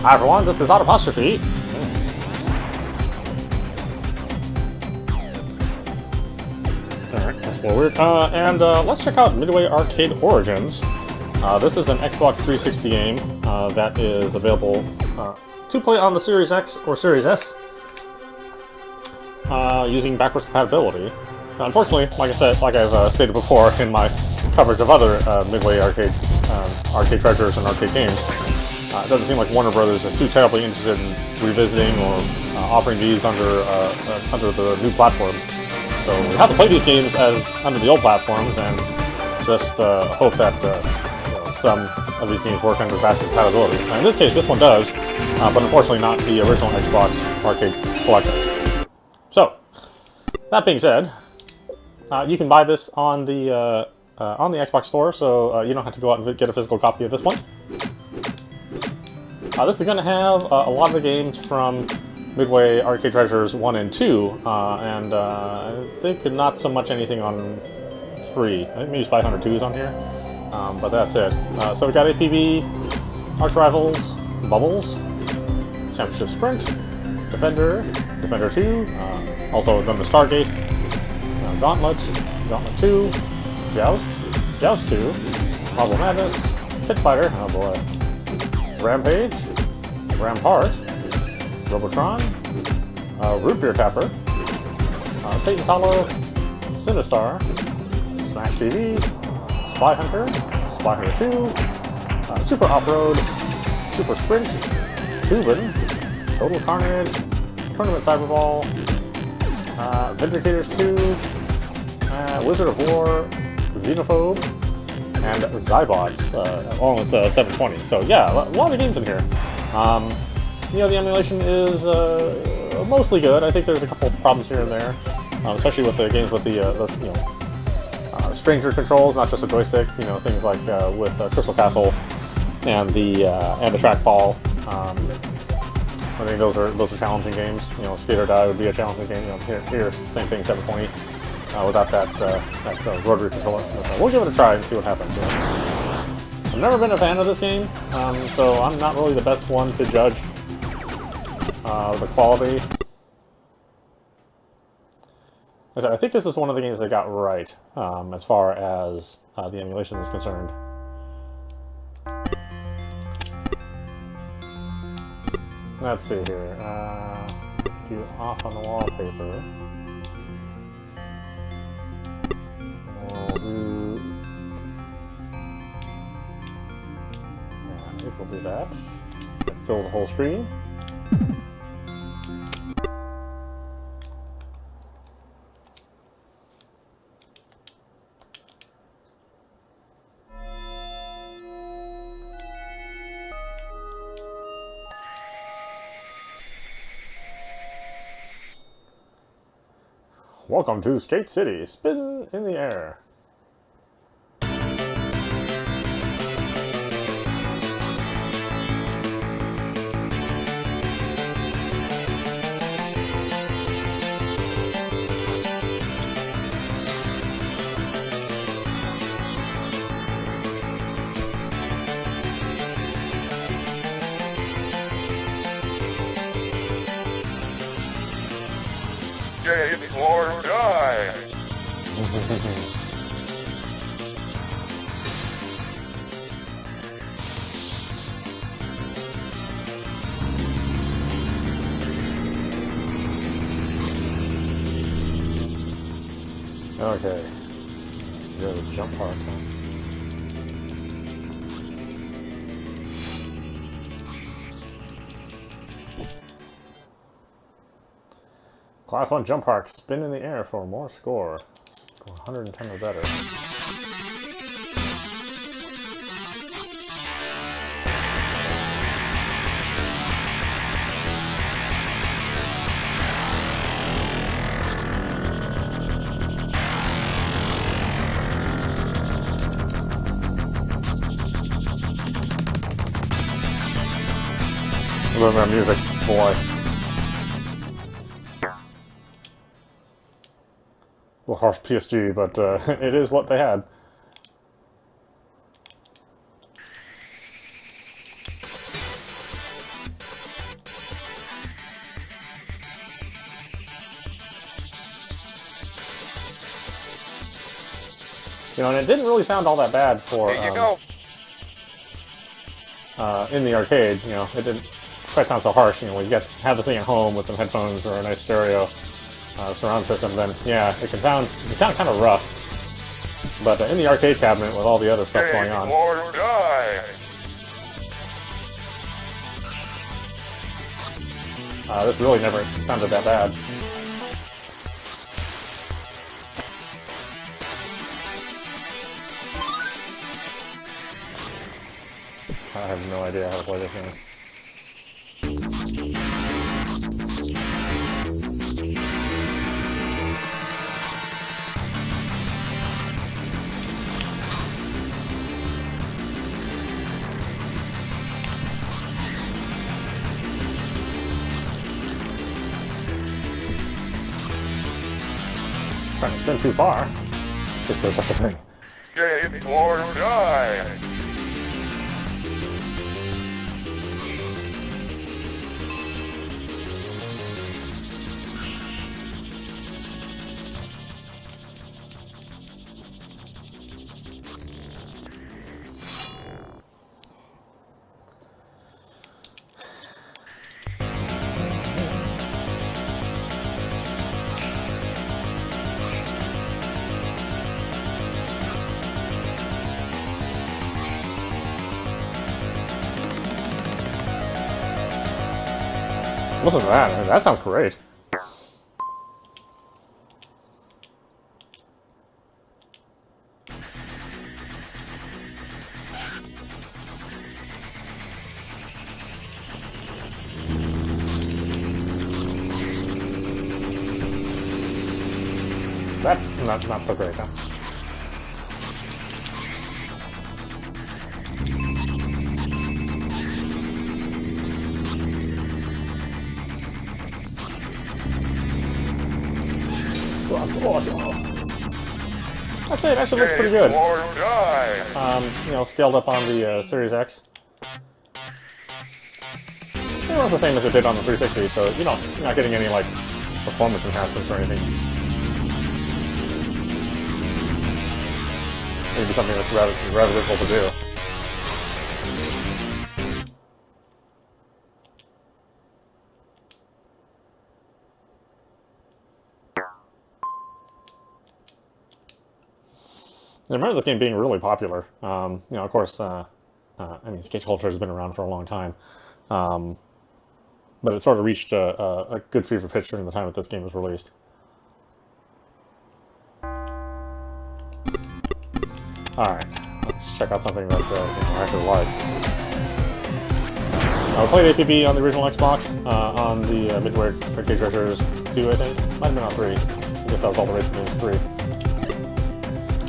Hi everyone, this is audap. Alright, that's a little weird. Let's check out Midway Arcade Origins. This is an Xbox 360 game that is available to play on the Series X or Series S using backwards compatibility. Unfortunately, like I said, like I've stated before in my coverage of other Midway Arcade treasures and arcade games, it doesn't seem like Warner Brothers is too terribly interested in revisiting or offering these under the new platforms. So we have to play these games as under the old platforms and just hope that some of these games work under backwards compatibility. In this case, this one does, but unfortunately not the original Xbox arcade collections. So that being said, you can buy this on the Xbox Store, so you don't have to go out and get a physical copy of this one. This is going to have a lot of the games from Midway Arcade Treasures 1 and 2, and I think not so much anything on 3. I think maybe Spy Hunter 2 is on here, but that's it. So we got APB, Arch Rivals, Bubbles, Championship Sprint, Defender, Defender 2, also remember Stargate, Gauntlet, Gauntlet 2, Joust, Joust 2, Marble Madness, Pit Fighter, oh boy, Rampage, Rampart, Robotron, Root Beer Tapper, Satan's Hollow, Sinistar, Smash TV, Spy Hunter 2, Super Off-Road, Super Sprint, Tubin, Total Carnage, Tournament Cyberball, Vindicators 2, Wizard of War, Xenophobe, and Zybots, all in 720. So yeah, a lot of games in here. The emulation is mostly good. I think there's a couple of problems here and there, especially with the games with the stranger controls, not just a joystick. Things like with Crystal Castle and the trackball. I think those are challenging games. Skate or Die would be a challenging game. Here, same thing, 720. Without that rotary controller. We'll give it a try and see what happens. I've never been a fan of this game, so I'm not really the best one to judge the quality. As I said, I think this is one of the games they got right as far as the emulation is concerned. Let's see here. Do off on the wallpaper. We'll do that. It fills the whole screen. Welcome to Skate City. Spin in the air. Game or die. Okay. Go to the jump park, huh? Class 1 jump park, spin in the air for more score. Score 110 or better. I love that music, boy. Well, harsh PSG, but it is what they had. You know, and it didn't really sound all that bad for Here you go. in the arcade. You know, it didn't quite sound so harsh. You know, when you have this thing at home with some headphones or a nice stereo surround system, then yeah, it can sound kind of rough. But in the arcade cabinet with all the other stuff going on, Or die. this really never sounded that bad. I have no idea how to play this game. Trying to spin too far. If there's such a thing. Game or die. Listen to that. I mean, that sounds great. That not so great, huh? I'd say it actually looks pretty good. Or die. You know, scaled up on the Series X. It was the same as it did on the 360, so you know, you're not getting any like performance enhancements or anything. Maybe something that's rather difficult to do. I remember this game being really popular. You know, of course, I mean, skate culture has been around for a long time, but it sort of reached a good fever pitch during the time that this game was released. All right, let's check out something that you know, I actually like. I played APB on the original Xbox, on the Midway Arcade Origins 2, I think. Might have been on 3. I guess that was all the racing games 3.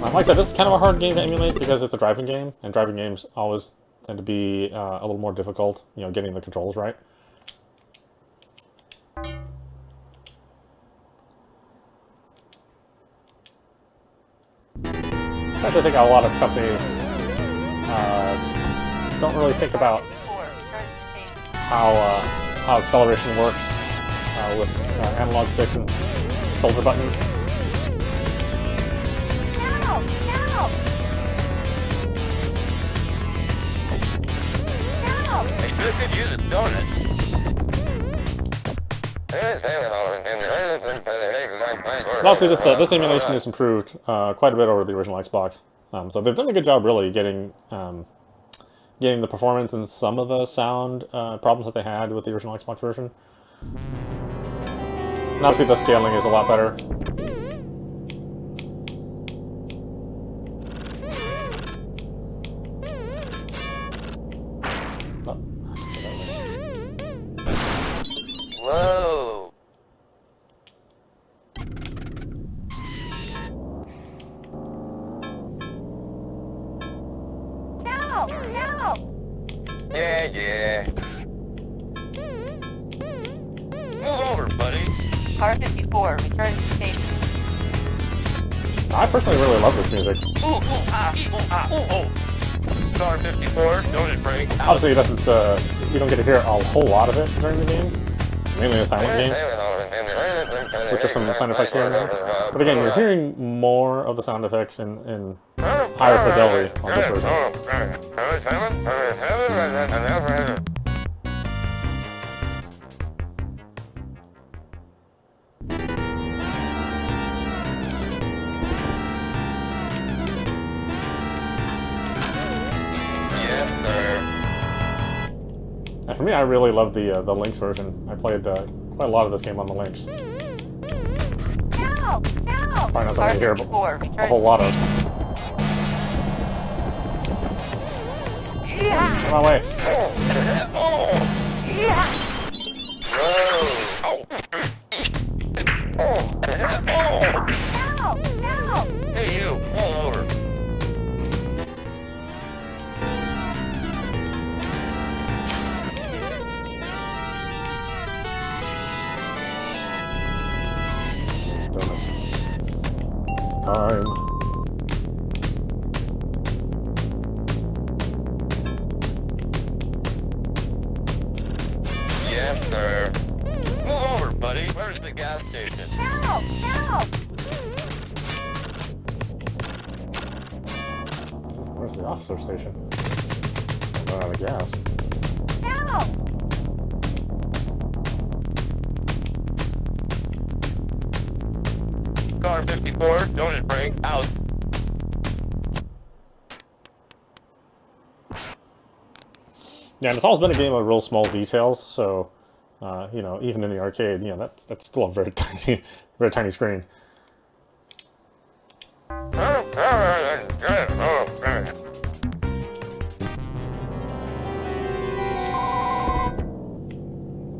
Like I said, this is kind of a hard game to emulate because it's a driving game, and driving games always tend to be a little more difficult, you know, getting the controls right. Actually, I think a lot of companies don't really think about how acceleration works with analog sticks and shoulder buttons. They could use it, don't it? Obviously, this emulation is improved quite a bit over the original Xbox. So they've done a good job, really, getting the performance and some of the sound problems that they had with the original Xbox version. And obviously, the scaling is a lot better. Whoa. Yeah. Move over, buddy. Car 54, return to station. I personally really love this music. Car 54, don't it break? Obviously, it doesn't. You don't get to hear a whole lot of it during the game. Mainly a silent game. with just some sound effects here and there. But again, you're hearing more of the sound effects in higher fidelity on this version. And for me, I really love the Lynx version. I played quite a lot of this game on the Lynx. Probably not something you hear a whole lot of. Get my way. Hey, you, pull over. Time. Yes, sir. Pull over, buddy. Where's the gas station? Help! Help! Where's the officer station? Run out of gas. Help! Car 54, don't brake, out. Yeah, and it's always been a game of real small details, so you know, even in the arcade, you know, that's still a very tiny screen.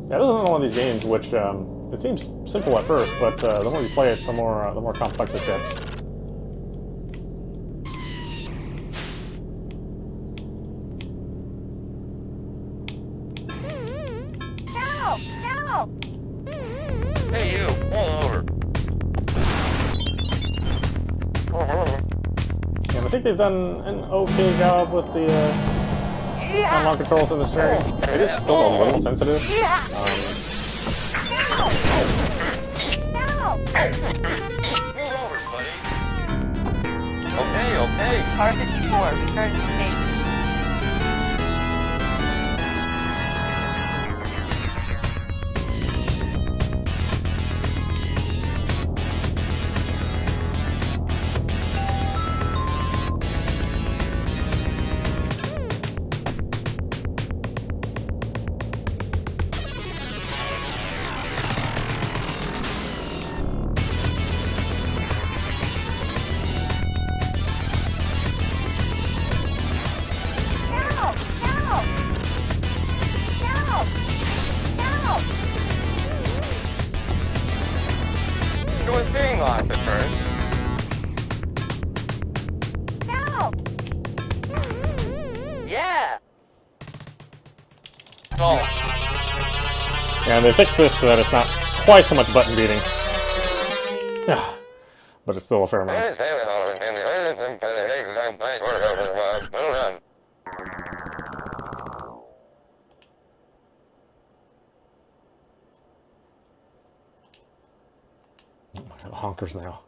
Yeah, this is one of these games which it seems simple at first, but the more you play it, the more complex it gets. Help! Help! Hey, you, pull over. And I think they've done an okay job with the analog controls in the steering. It is still a little sensitive. Help! Pull over, buddy. Okay. Car 54, return to station. Help! Help! Help! Help! Doing thing, officer. Help! Yeah. Oh. And they fixed this so that it's not quite so much button beating. Yeah, but it's still a fair amount. Oh my God, honkers now.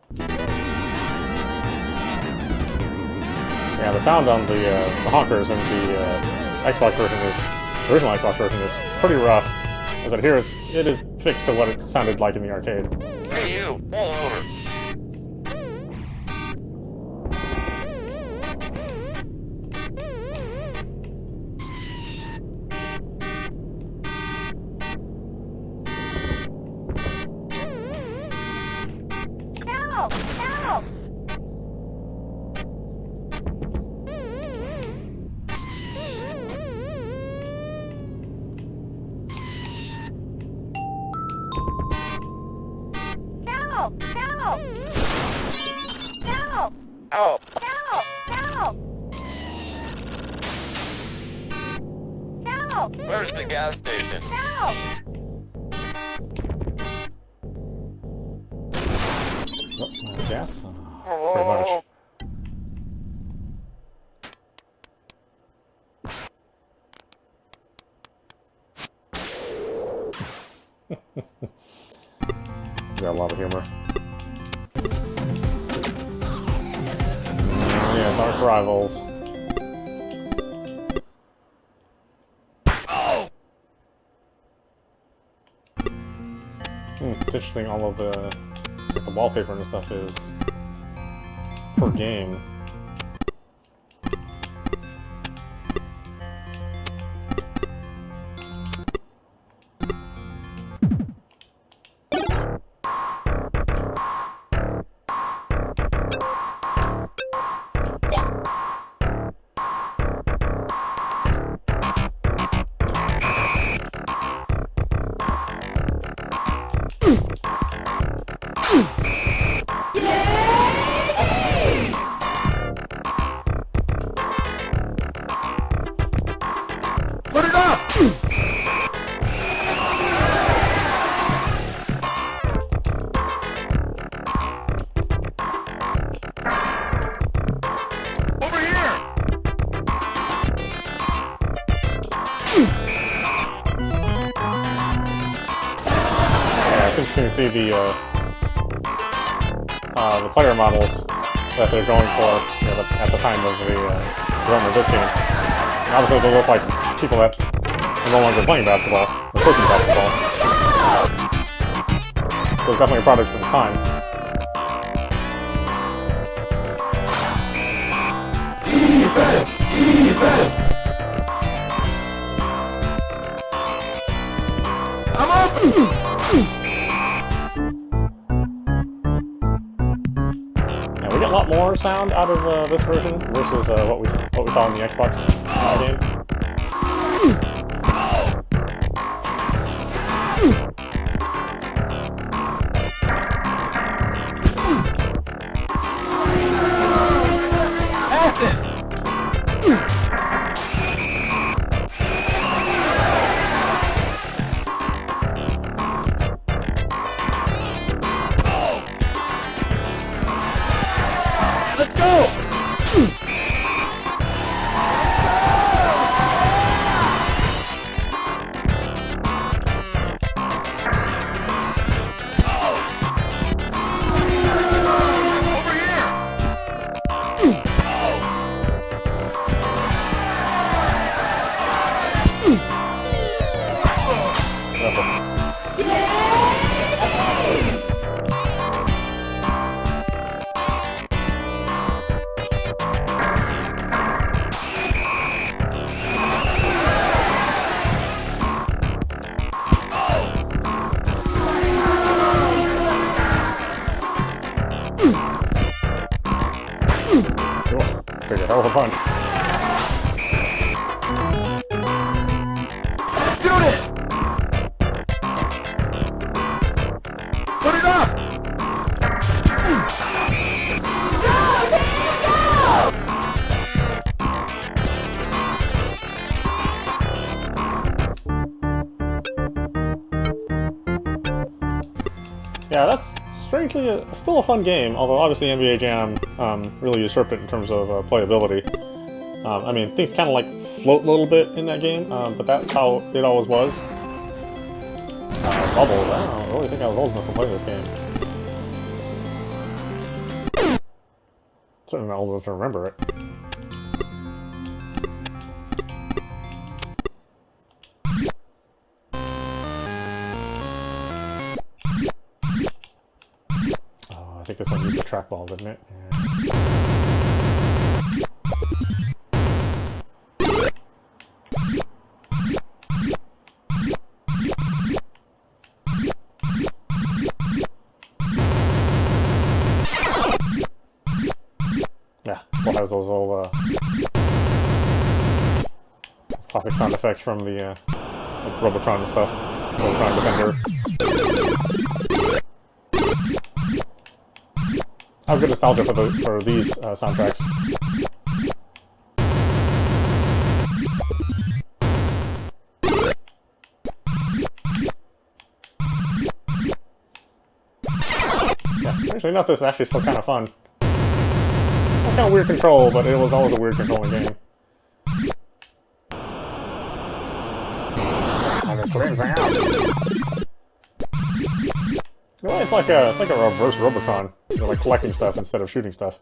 Yeah, the sound on the honkers in the Xbox version the original Xbox version is pretty rough. As I hear, it is fixed to what it sounded like in the arcade. Hey, you, pull over. Help! Help! Help! Help! Help! Help. Help! Help! Help! Where's the gas station? Help! Oh, gas? Oh, pretty much. Got a lot of humor. Yes, arch rivals. It's interesting, all of the wallpaper and stuff is per game. It's interesting to see the player models that they're going for, you know, at the time of the development of this game. And obviously, they look like people that are no longer playing basketball or coaching basketball. So it's definitely a product of its time. I'm up! We get a lot more sound out of this version versus what we saw in the Xbox game. Let's go! Take a hell of a punch. Shoot it! Put it up! Yeah, that's strangely still a fun game, although obviously NBA Jam really usurped it in terms of playability. I mean, things kind of like float a little bit in that game, but that's how it always was. Bubbles, I don't really think I was old enough to play this game. Certainly not old enough to remember it. I think this one used the trackball, didn't it? Yeah, still has those old, those classic sound effects from the Robotron and stuff. Robotron Defender. I have good nostalgia for these soundtracks. Yeah, actually enough, this is actually still kind of fun. It's kind of weird control, but it was always a weird controlling game. In a way, it's like a reverse Robotron. You're like collecting stuff instead of shooting stuff.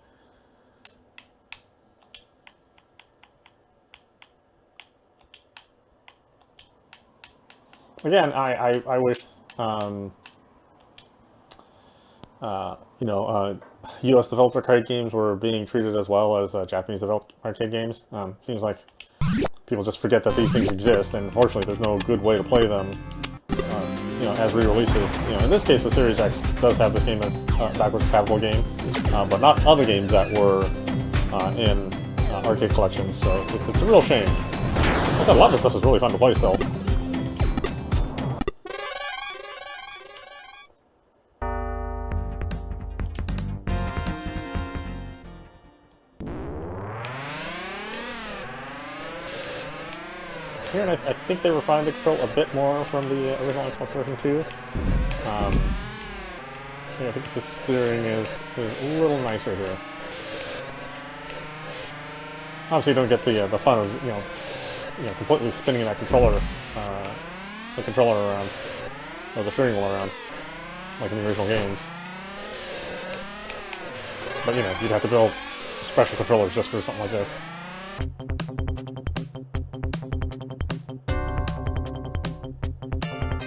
Again, I wish U.S. developed arcade games were being treated as well as Japanese developed arcade games. Seems like people just forget that these things exist, and unfortunately, there's no good way to play them. As re-releases. In this case, the Series X does have this game as a backwards compatible game, but not other games that were in arcade collections. So it's a real shame. I said a lot of this stuff is really fun to play still. Here, and I think they refined the control a bit more from the original Xbox version 2. I think the steering is a little nicer here. Obviously, you don't get the fun of completely spinning that controller, the controller around, or the steering wheel around, like in the original games. But you'd have to build special controllers just for something like this.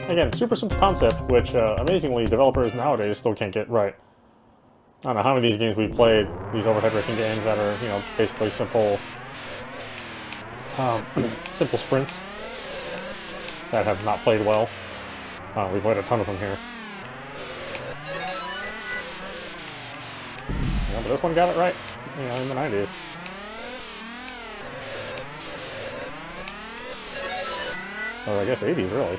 Again, super simple concept, which amazingly developers nowadays still can't get right. I don't know how many of these games we've played, these overhead racing games that are, basically simple, simple sprints that have not played well. We played a ton of them here. But this one got it right, in the 90s. Or I guess 80s, really.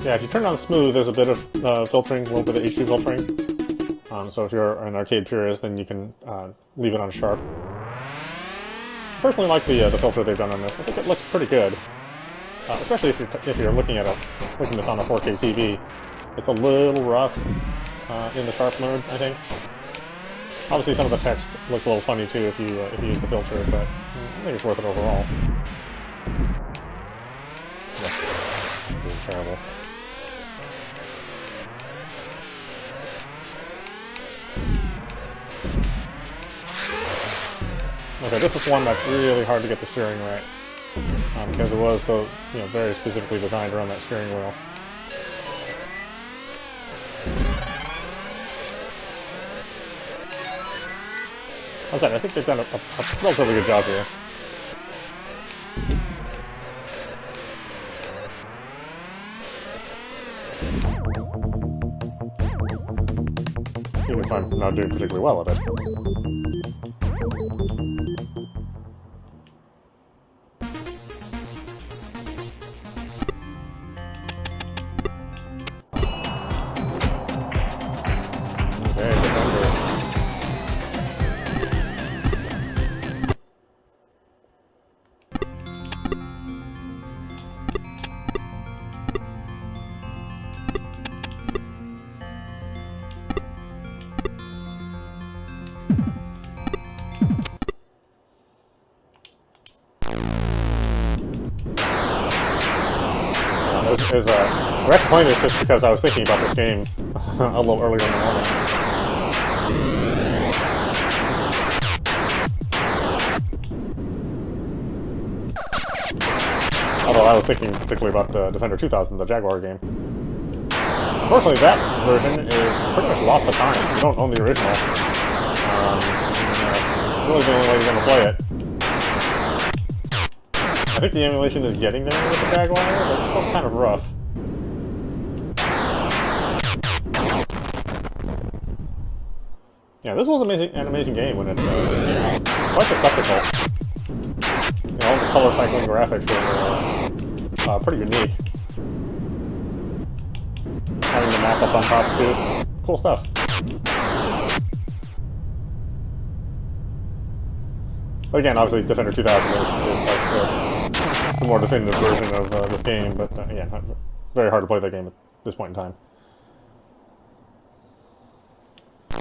Yeah, if you turn on smooth, there's a bit of filtering, a little bit of H2 filtering. So if you're an arcade purist, then you can leave it on sharp. I personally like the filter they've done on this. I think it looks pretty good, especially if you're looking this on a 4K TV. It's a little rough in the sharp mode, I think. Obviously, some of the text looks a little funny too if you use the filter, but I think it's worth it overall. Yeah, doing terrible. Okay, this is one that's really hard to get the steering right, because it was so, very specifically designed around that steering wheel. I think they've done a relatively good job here. Even if I'm not doing particularly well at it. We're actually playing this just because I was thinking about this game a little earlier in the morning. Although I was thinking particularly about the Defender 2000, the Jaguar game. Unfortunately, that version is pretty much lost to time. You don't own the original. It's really the only way you're going to play it. I think the emulation is getting there with the Jaguar, but it's still kind of rough. Yeah, this was an amazing game when it came out. Quite the spectacle. All the color cycling graphics were pretty unique. Having the map up on top too. Cool stuff. But again, obviously, Defender 2000 is like the more definitive version of this game, but yeah, very hard to play that game at this point in time. I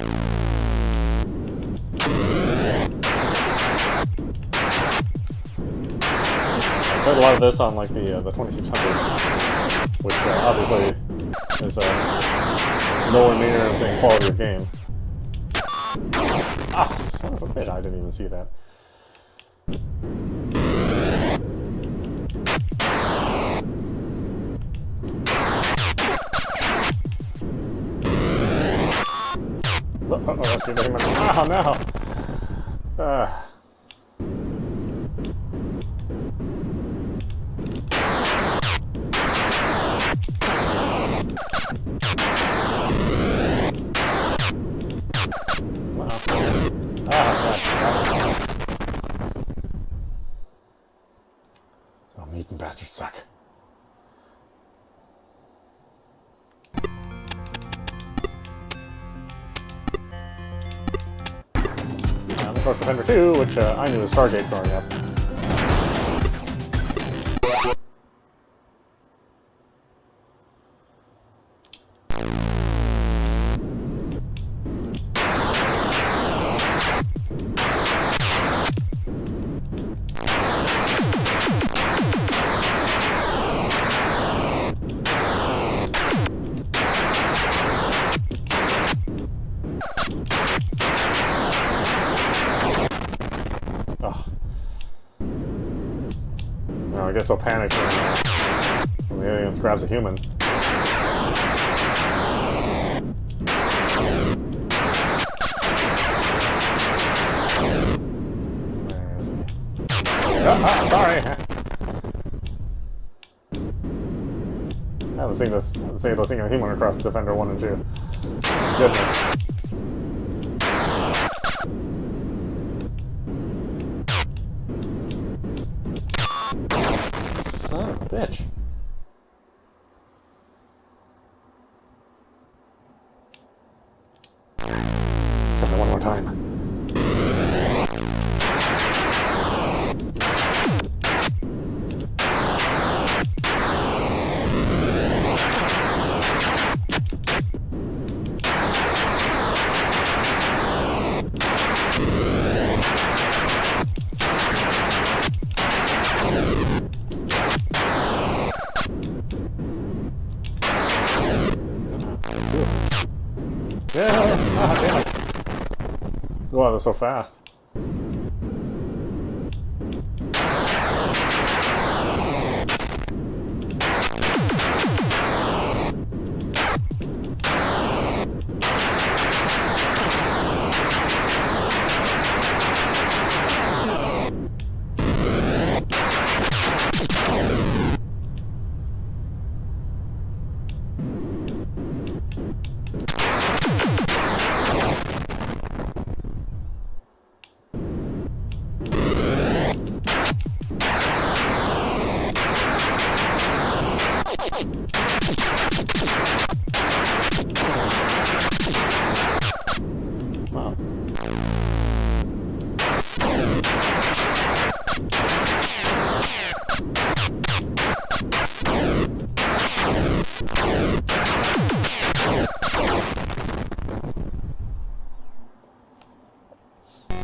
played a lot of this on like the 2600, which obviously is nowhere near the same quality of game. Ah, son of a bitch! I didn't even see that. Oh, that's good. Oh no! Oh, mutant bastards suck. And of course, Defender 2, which I knew was Stargate growing up. I guess I'll panic when the aliens grabs a human. Sorry. I haven't seen a human across Defender 1 and 2. Goodness. Son of a bitch. Try that one more time. Yeah! Ah, damn it! Wow, that's so fast.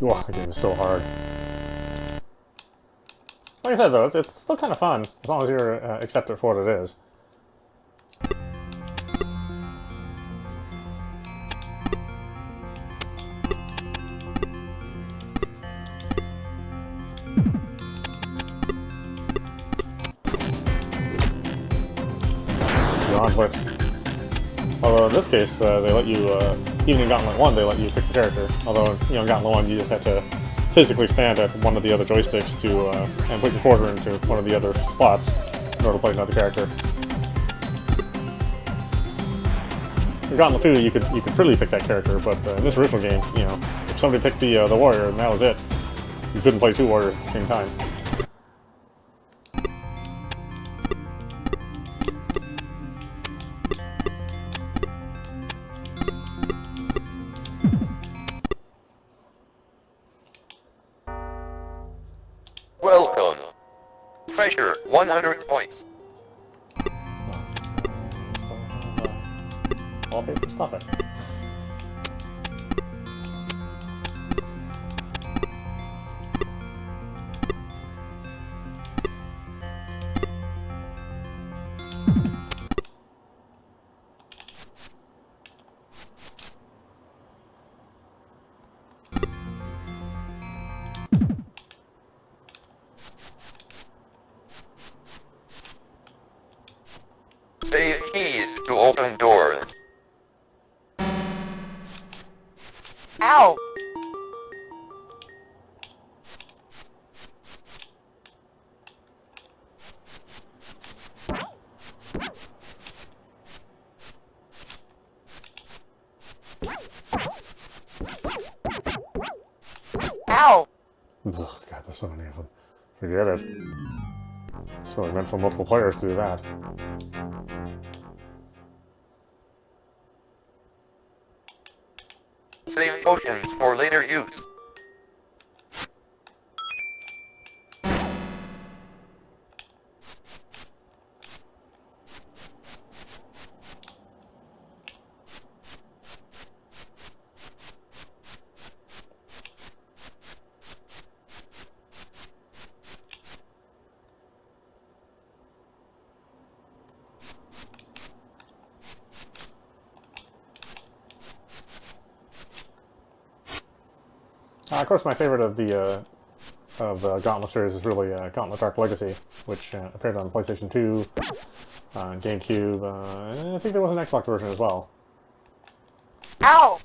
Wow, that game is so hard. Like I said, though, it's still kind of fun, as long as you're accept it for what it is. Gauntlet. Although in this case, they let you, even in Gauntlet 1, they let you pick the character. Although, you know, in Gauntlet 1, you just had to physically stand at one of the other joysticks to, and put your quarter into one of the other slots in order to play another character. In Gauntlet 2, you could freely pick that character, but in this original game, you know, if somebody picked the warrior, and that was it. You couldn't play two warriors at the same time. treasure, 100 points. Oh, still have wallpaper. Stop it. Say keys to open doors. Ow! Ow! Ugh, God, there's so many of them. Forget it. It's really meant for multiple players to do that. Save potions for later use. Of course, my favorite of the Gauntlet series is really Gauntlet Dark Legacy, which appeared on PlayStation 2, GameCube, and I think there was an Xbox version as well. Ow!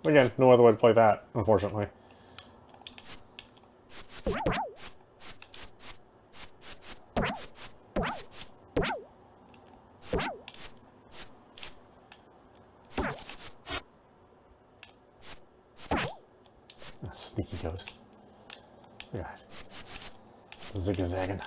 Again, no other way to play that, unfortunately. Sneaky ghost. God. Zigzagging.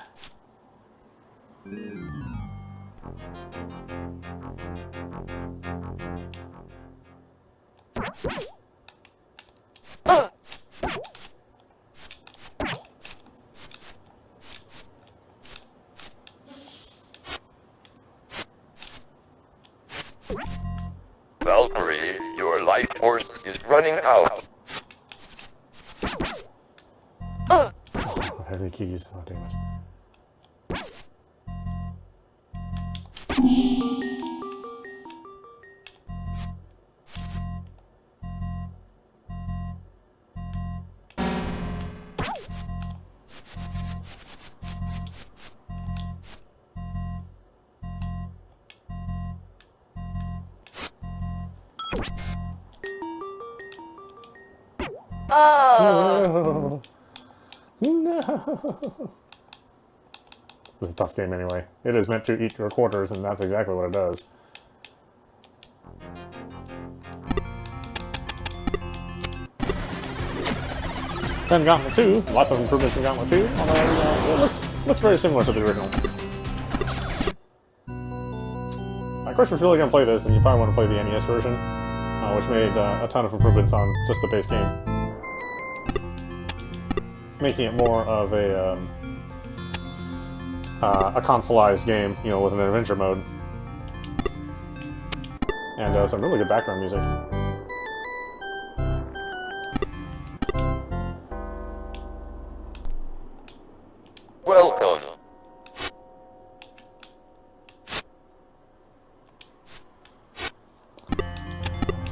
Valkyrie, your life force is running out. Oh, heavy keys. Oh, damn it. Oh! No. This is a tough game anyway. It is meant to eat your quarters, and that's exactly what it does. Then Gauntlet 2, lots of improvements in Gauntlet 2, although it looks very similar to the original. Of course, if you're really going to play this, and you probably want to play the NES version, which made a ton of improvements on just the base game, making it more of a consoleized game, you know, with an adventure mode, and some really good background music. Welcome.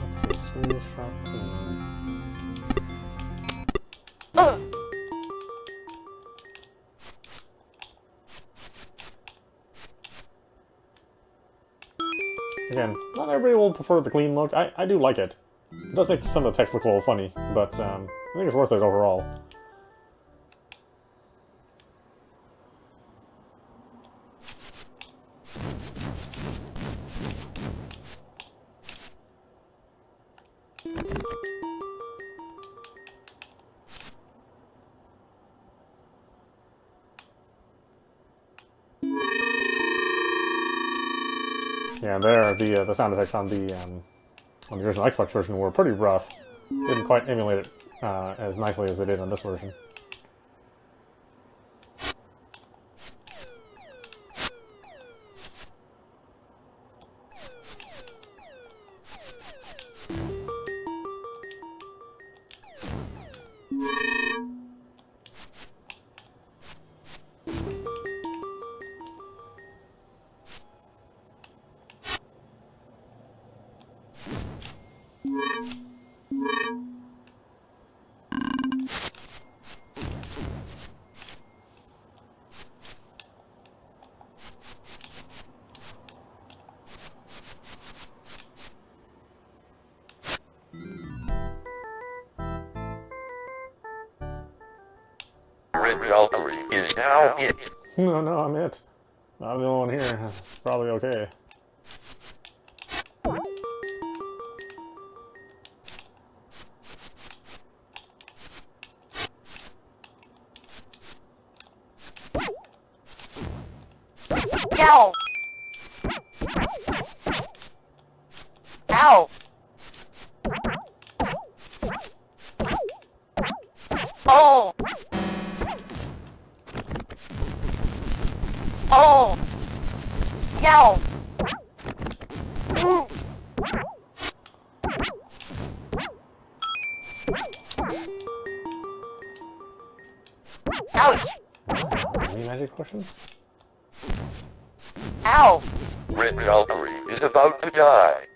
Let's see, Swedish shop theme. Again, not everybody will prefer the clean look. I do like it. It does make some of the text look a little funny, but I think it's worth it overall. Yeah, there the sound effects on the original Xbox version were pretty rough. Didn't quite emulate it as nicely as they did on this version. Valkyrie is now it. No, no, I'm it. I'm the only one here. It's probably okay. Ow! Ow! Oh! Oh! Ow! Ooh. Ouch! Any magic potions? Ow! Red Valkyrie is about to die.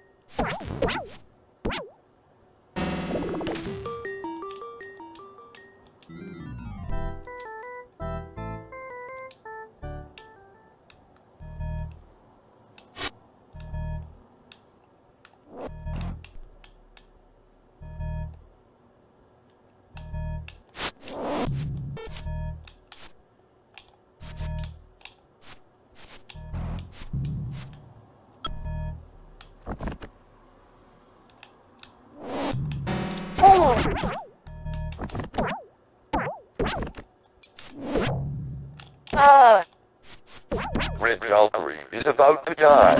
Red Valkyrie is about to die.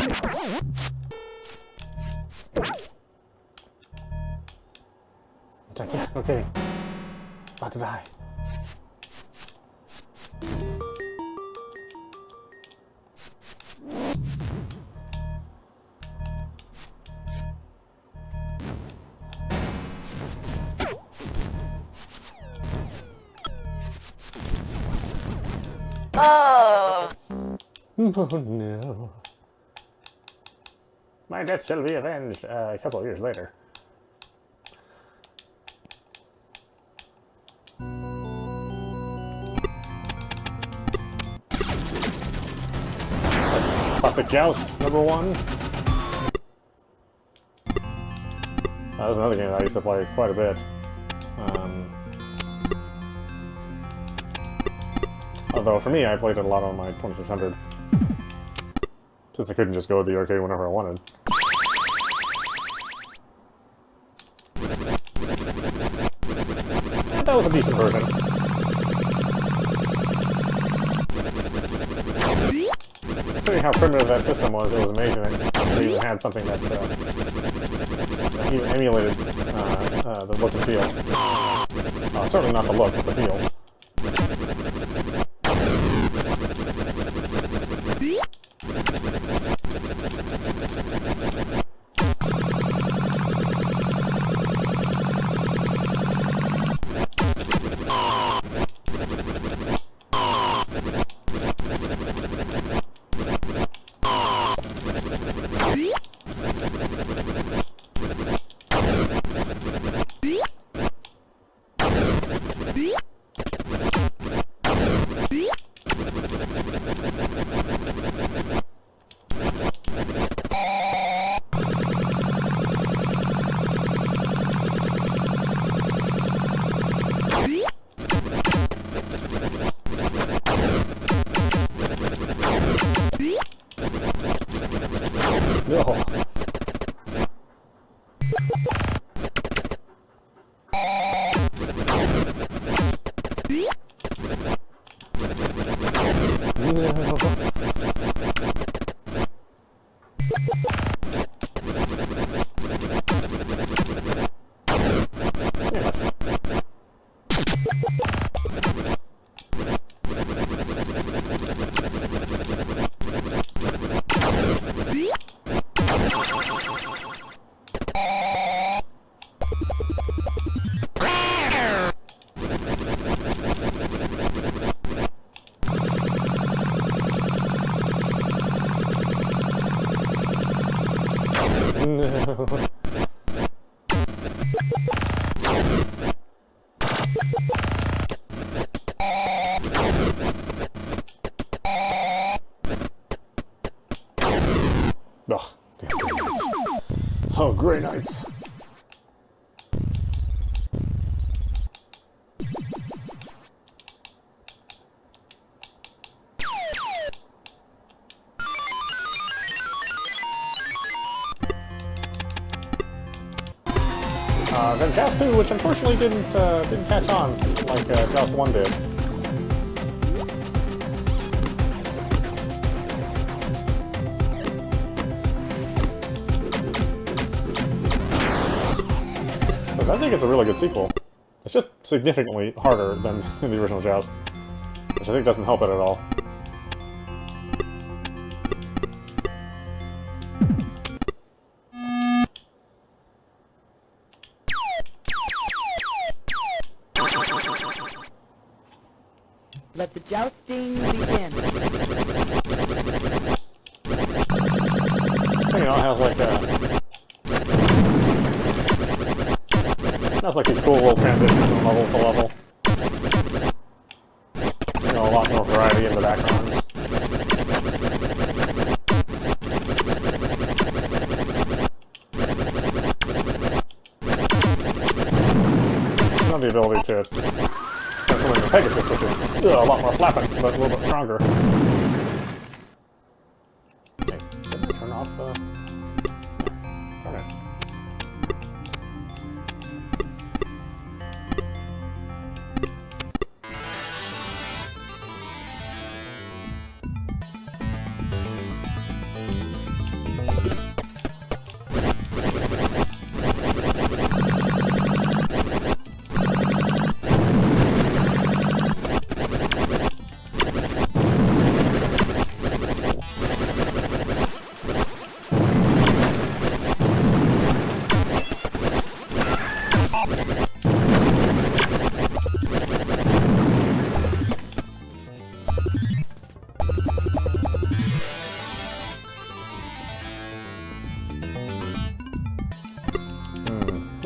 It's like, yeah, no kidding. About to die. Oh no. My death shall be avenged a couple of years later. Classic Joust, #1. That's another game that I used to play quite a bit. Although for me, I played it a lot on my 2600, since I couldn't just go to the arcade whenever I wanted. And that was a decent version. Considering how primitive that system was, it was amazing that they even had something that even emulated the look and feel. Certainly not the look, but the feel. No. No. Ugh, damn Grey Knights. Oh, Grey Knights. Joust 2, which unfortunately didn't catch on like Joust 1 did. Because I think it's a really good sequel. It's just significantly harder than the original Joust, which I think doesn't help it at all. Let the jousting begin. You know, it has like these cool little transitions from level to level. You know, a lot more variety in the backgrounds. You have the ability to transform into Pegasus, which is a lot more flapping, but a little bit stronger. Hey, didn't I turn off the... Turn it.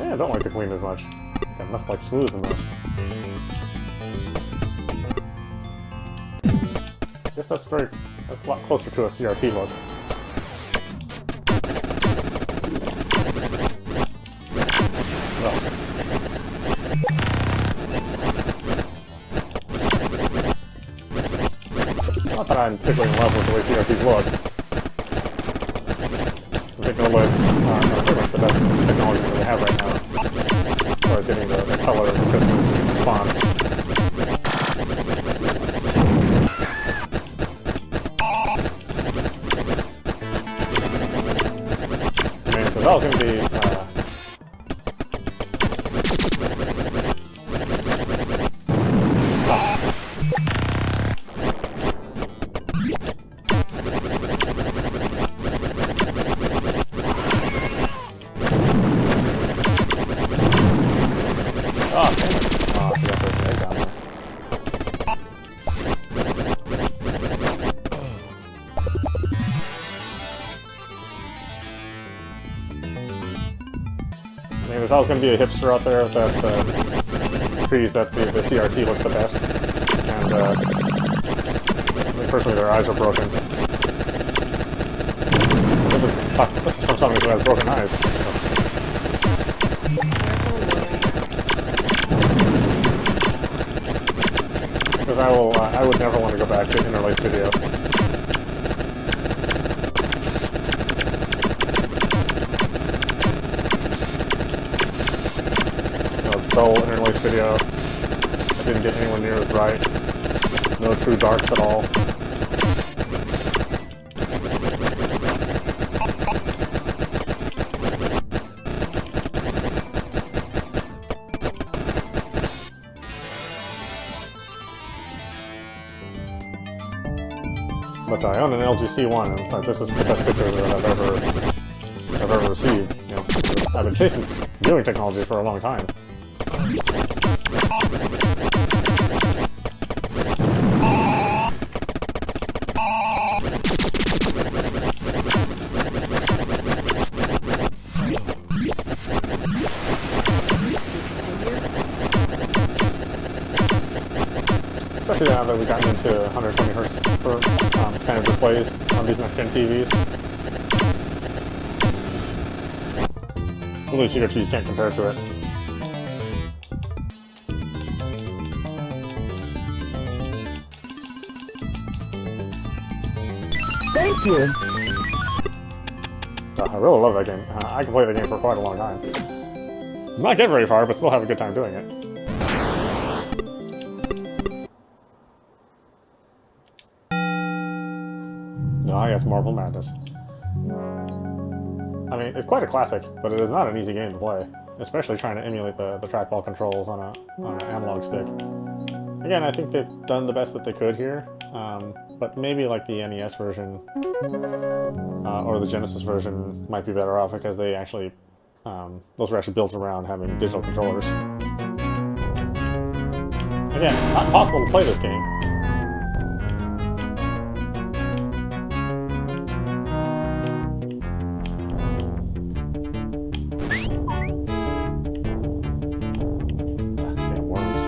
I don't like the Queen as much. I must like Smooth the most. I guess that's a lot closer to a CRT look. Well. Not that I'm particularly in love with the way CRTs look. I think OLEDs are pretty much the best technology that we have right now, as far as getting the color and the Christmas response. I mean, if that was going to be there's always going to be a hipster out there that agrees that the CRT looks the best, and I mean, personally their eyes are broken. This is from somebody who has broken eyes. Because I would never want to go back to interlaced video. Dull interlaced video. I didn't get anywhere near as bright. No true darks at all. But I own an LG C1, and it's like this is the best picture that I've ever received. You know, I've been chasing viewing technology for a long time. Especially now that we've gotten into 120 Hz per standard displays on these next-gen TVs. Really, CRTs can't compare to it. Thank you. I really love that game. I can play the game for quite a long time. Not get very far, but still have a good time doing it. No, I guess Marble Madness. I mean, it's quite a classic, but it is not an easy game to play, especially trying to emulate the trackball controls on an analog stick. Again, I think they've done the best that they could here, but maybe like the NES version or the Genesis version might be better off because they actually those were actually built around having digital controllers. Again, not impossible to play this game. Damn worms.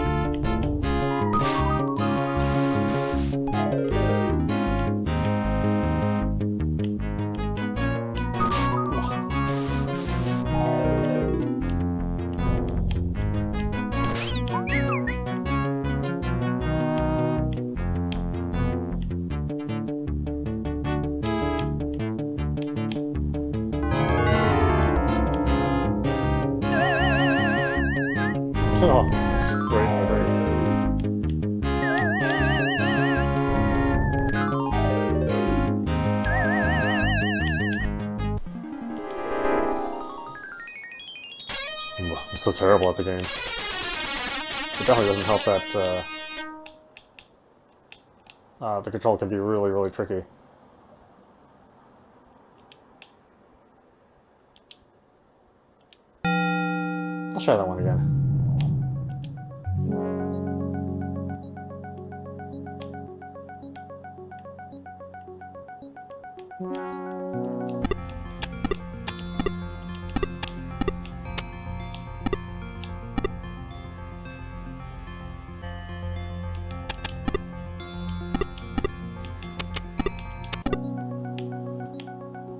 Oh, straight in the grave. I'm so terrible at the game. It definitely doesn't help that the control can be really, really tricky. Let's try that one again.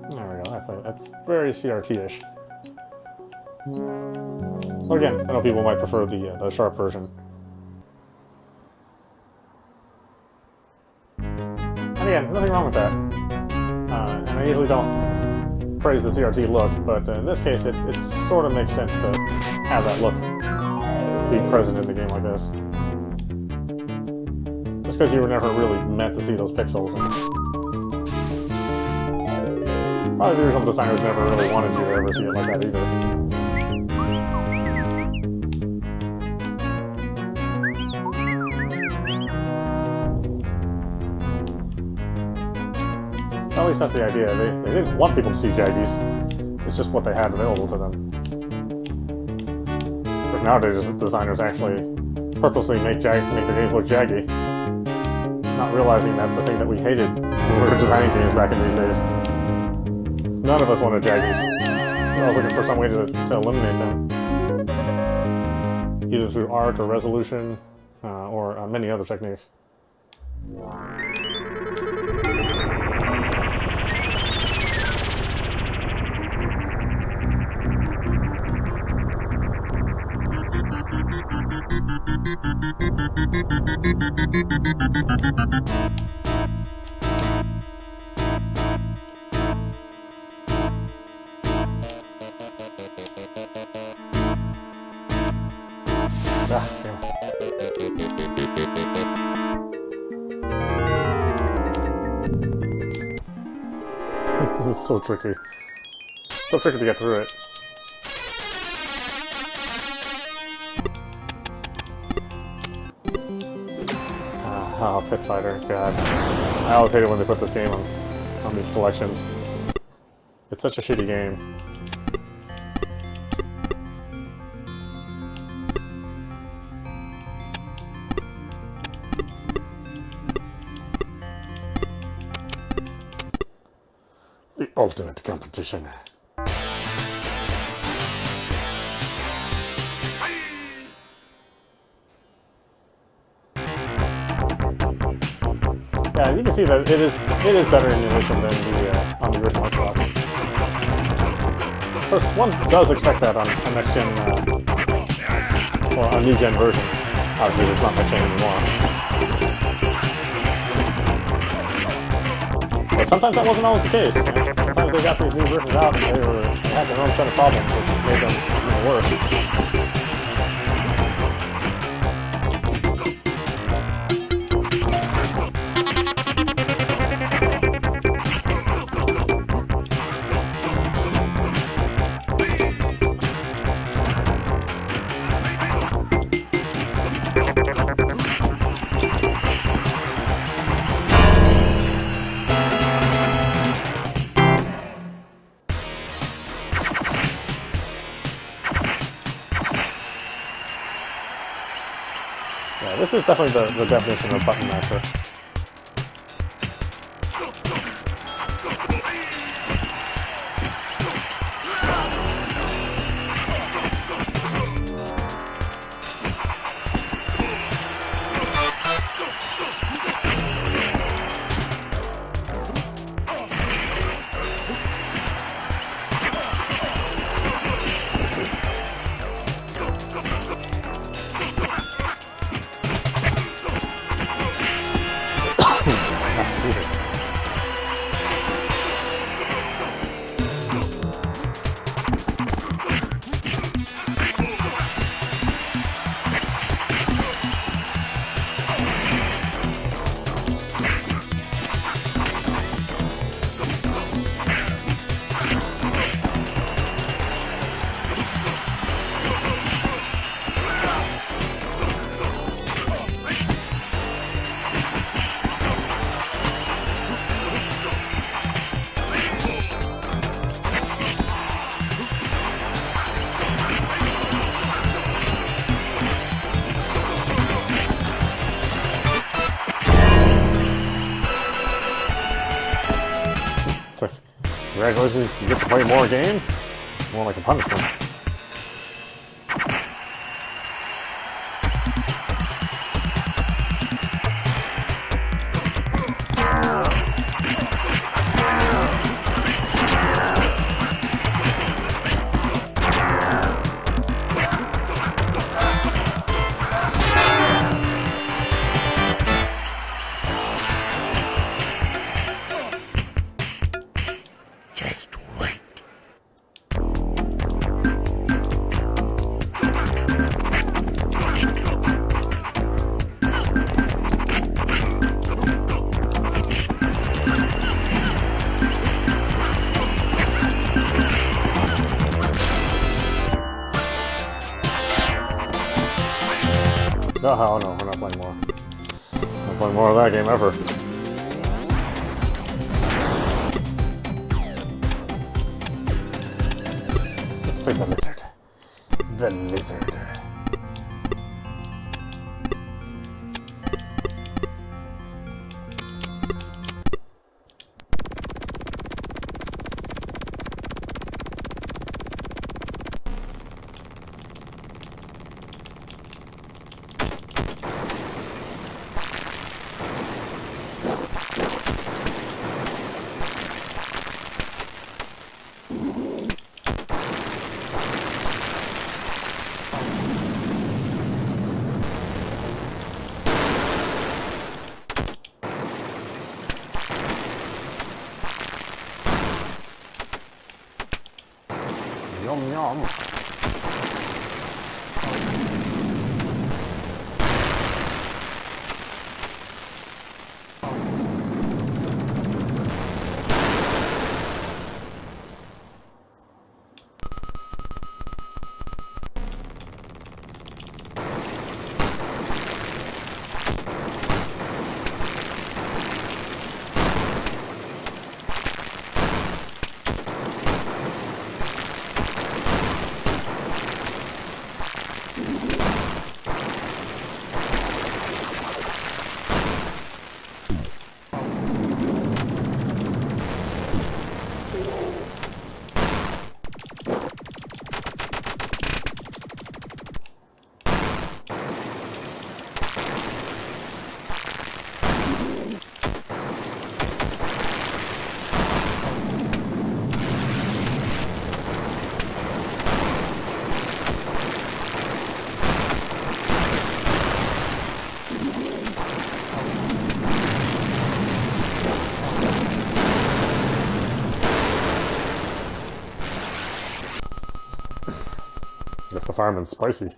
There we go. That's very CRT-ish. Or again, I know people might prefer the sharp version. And again, nothing wrong with that. And I usually don't praise the CRT look, but in this case, it sort of makes sense to have that look be present in a game like this. Just because you were never really meant to see those pixels. And probably the original designers never really wanted you to ever see it like that either. At least that's the idea. They didn't want people to see jaggies. It's just what they had available to them. Because nowadays, designers actually purposely make the games look jaggy, not realizing that's a thing that we hated when we were designing games back in these days. None of us wanted jaggies. We were looking for some way to eliminate them, either through art or resolution or many other techniques. Ah, damn it. It's so tricky. So tricky to get through it. Oh, Pit Fighter, God. I always hate it when they put this game on these collections. It's such a shitty game. The ultimate competition. Yeah, you can see that it is better emulation than on the original Xbox. Of course, one does expect that on a next gen or a new gen version. Obviously, it's not next gen anymore. But But sometimes that wasn't always the case. You know? Sometimes they got these new versions out and they had their own set of problems, which made them even worse. Yeah, this is definitely the definition of button masher. Congratulations, you get to play more game? More like a punishment. Oh no, we're not playing more. Not playing more of that game ever. Let's play the lizard. The lizard. Yum yum. the fireman's spicy.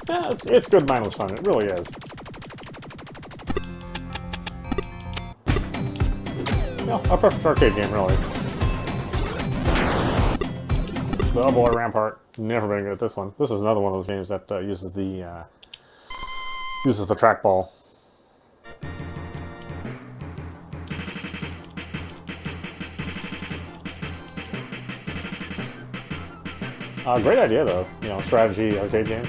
Yeah, it's good mindless fun. It really is. Yeah, a perfect arcade game, really. The Oh Boy Rampart, never been good at this one. This is another one of those games that uses the trackball. Great idea, though. You know, strategy arcade game.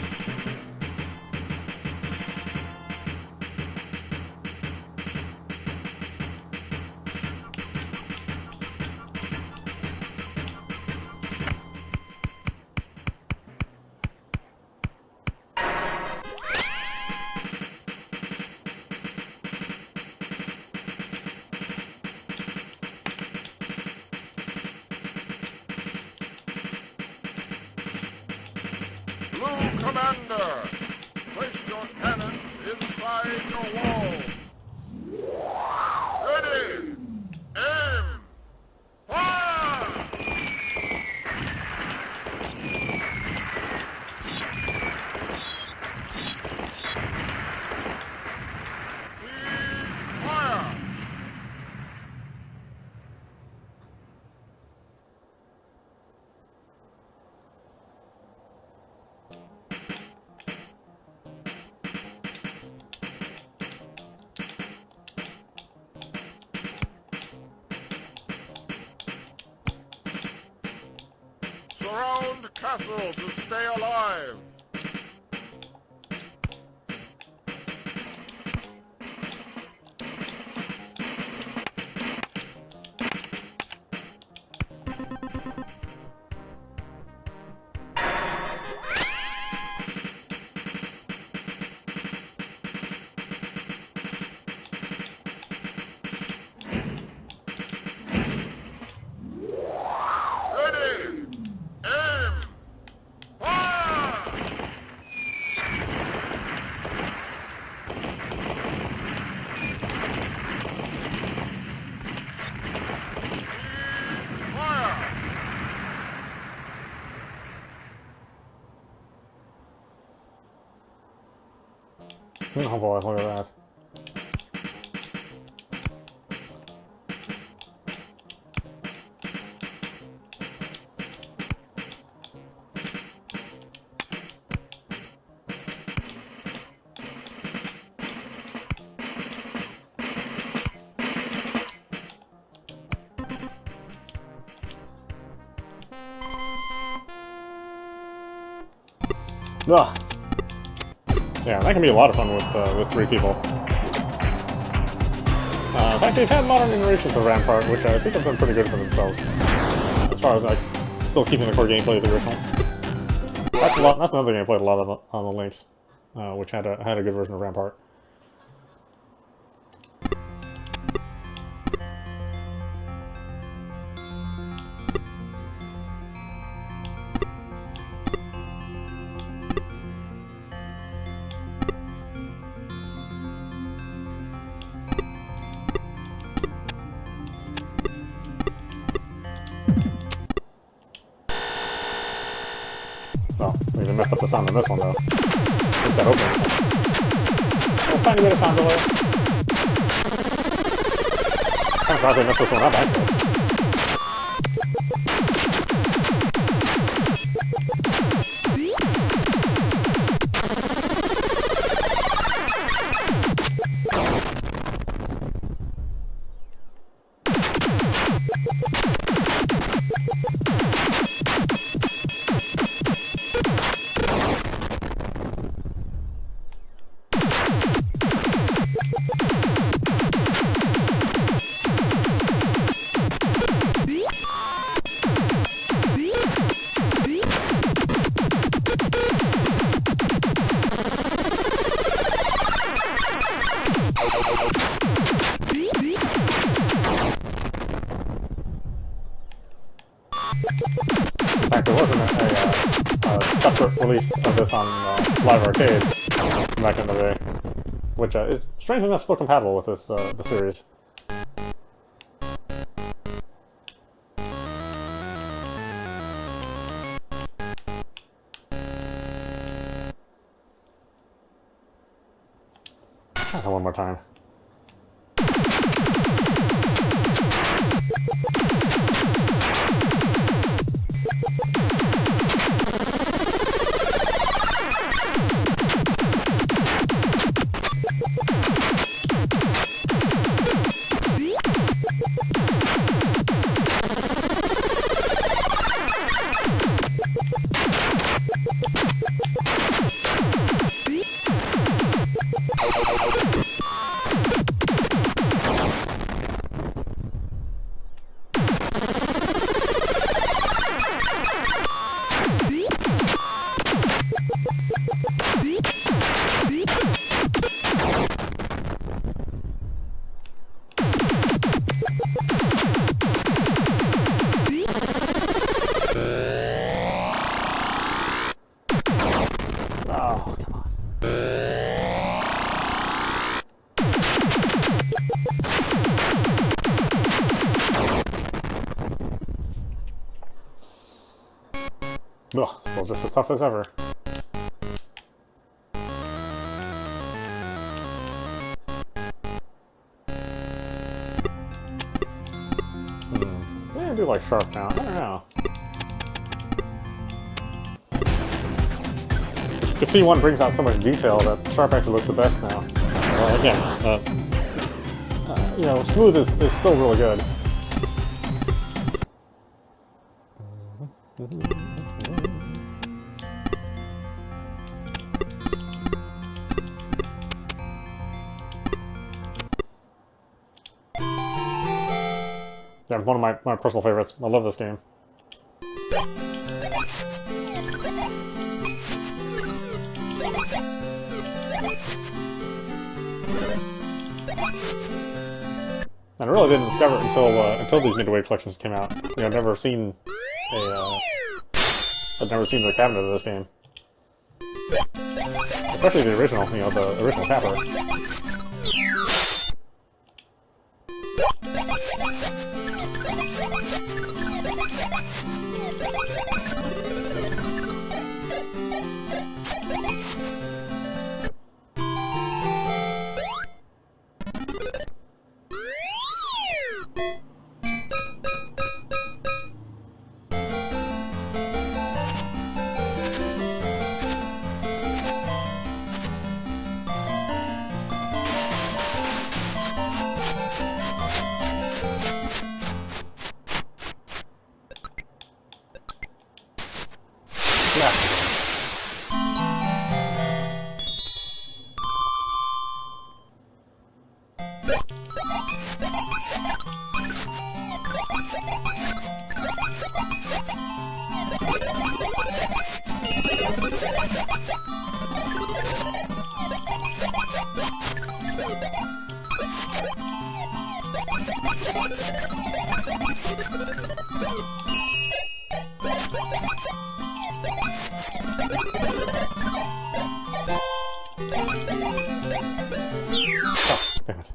Blue Commander, place your cannons inside your wall. Ready, aim, fire! Fire! Surround the castle to stay alive. Ready, aim, fire! Fire! Oh boy, look at that. Ugh. Yeah, that can be a lot of fun with 3 people. In fact, they've had modern iterations of Rampart, which I think have done pretty good for themselves. As far as like still keeping the core gameplay of the original. That's another game I played a lot of on the Lynx, which had a good version of Rampart. Well, we even messed up the sound on this one, though. Just that opening sound. A tiny bit of sound delay. Kind of probably messed this one up, actually. wasn't a separate release of this on Live Arcade back in the day, which is strangely enough still compatible with this the series. Let's try that one more time. Oh, come on. Ugh, still just as tough as ever. Yeah, I do like Sharp now. I don't know. You can see one brings out so much detail that Sharp actually looks the best now. Again, you know, Smooth is still really good. Yeah, one of my personal favorites. I love this game. And I really didn't discover it until these Midway collections came out. You know, I've never seen the cabinet of this game, especially the original. You know, the original Tapper. Damn it.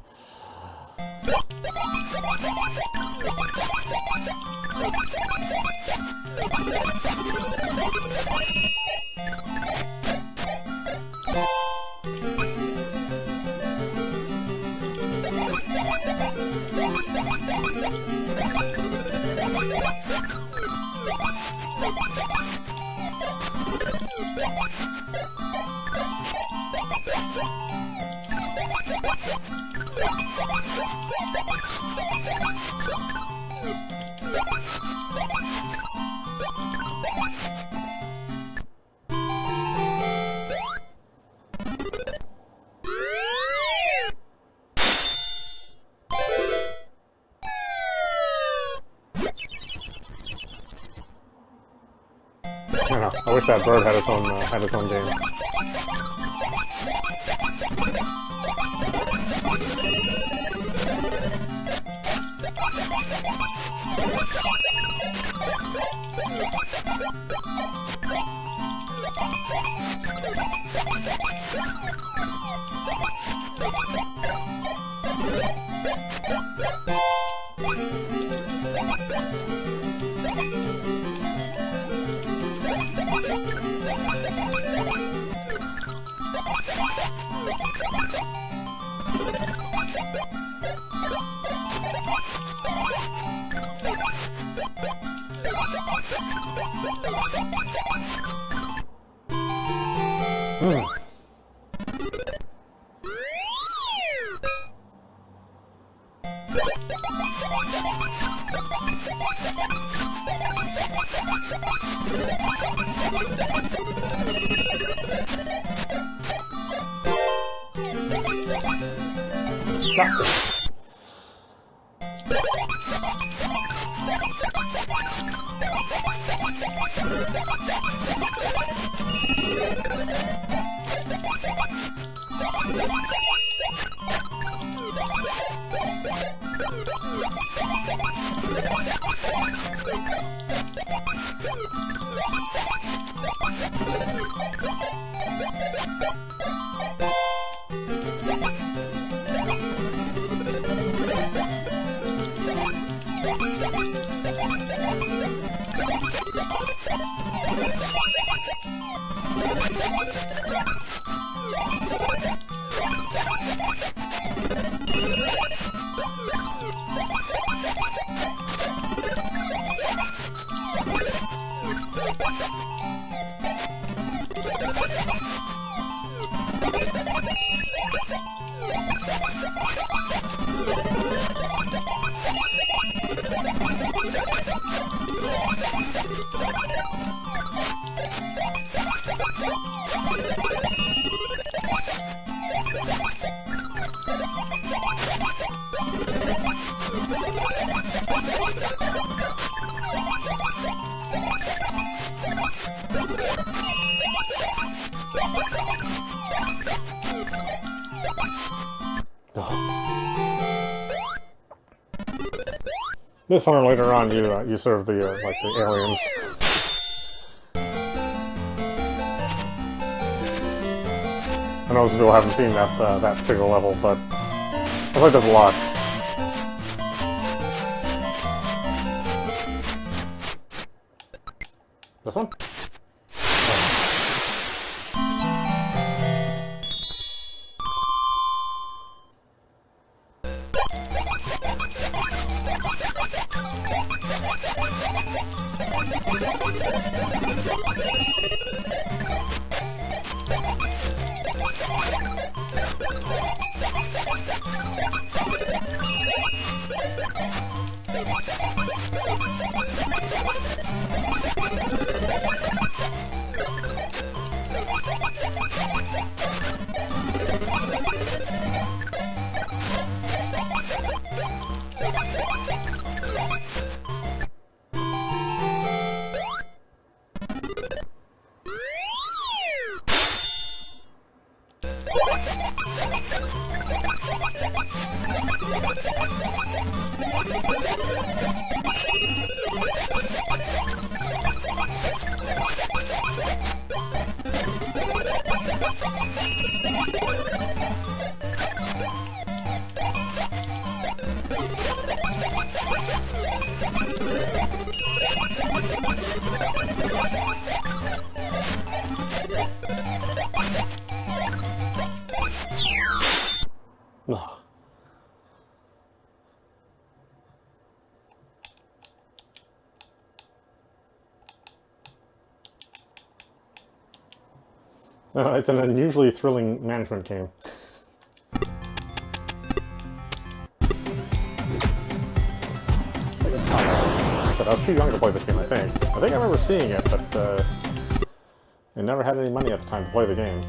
I wish that bird had its own game. This one, later on, you serve the like the aliens. I know some people haven't seen that particular level, but I think there's a lot. This one? Ugh. It's an unusually thrilling management game. It's not, I said I was too young to play this game, I think. I remember seeing it, but I never had any money at the time to play the game.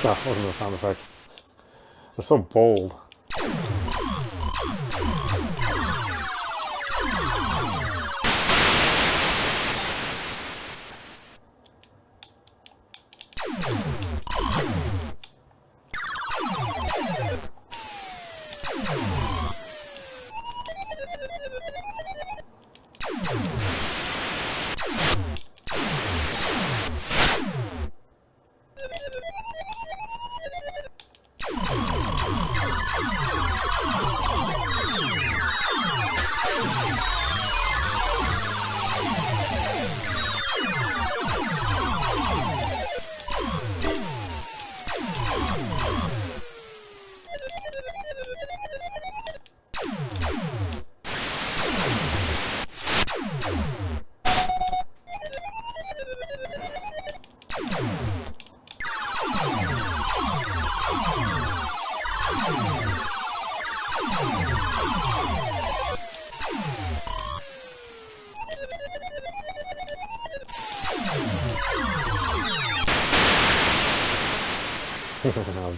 No, it wasn't the sound effects. They're so bold.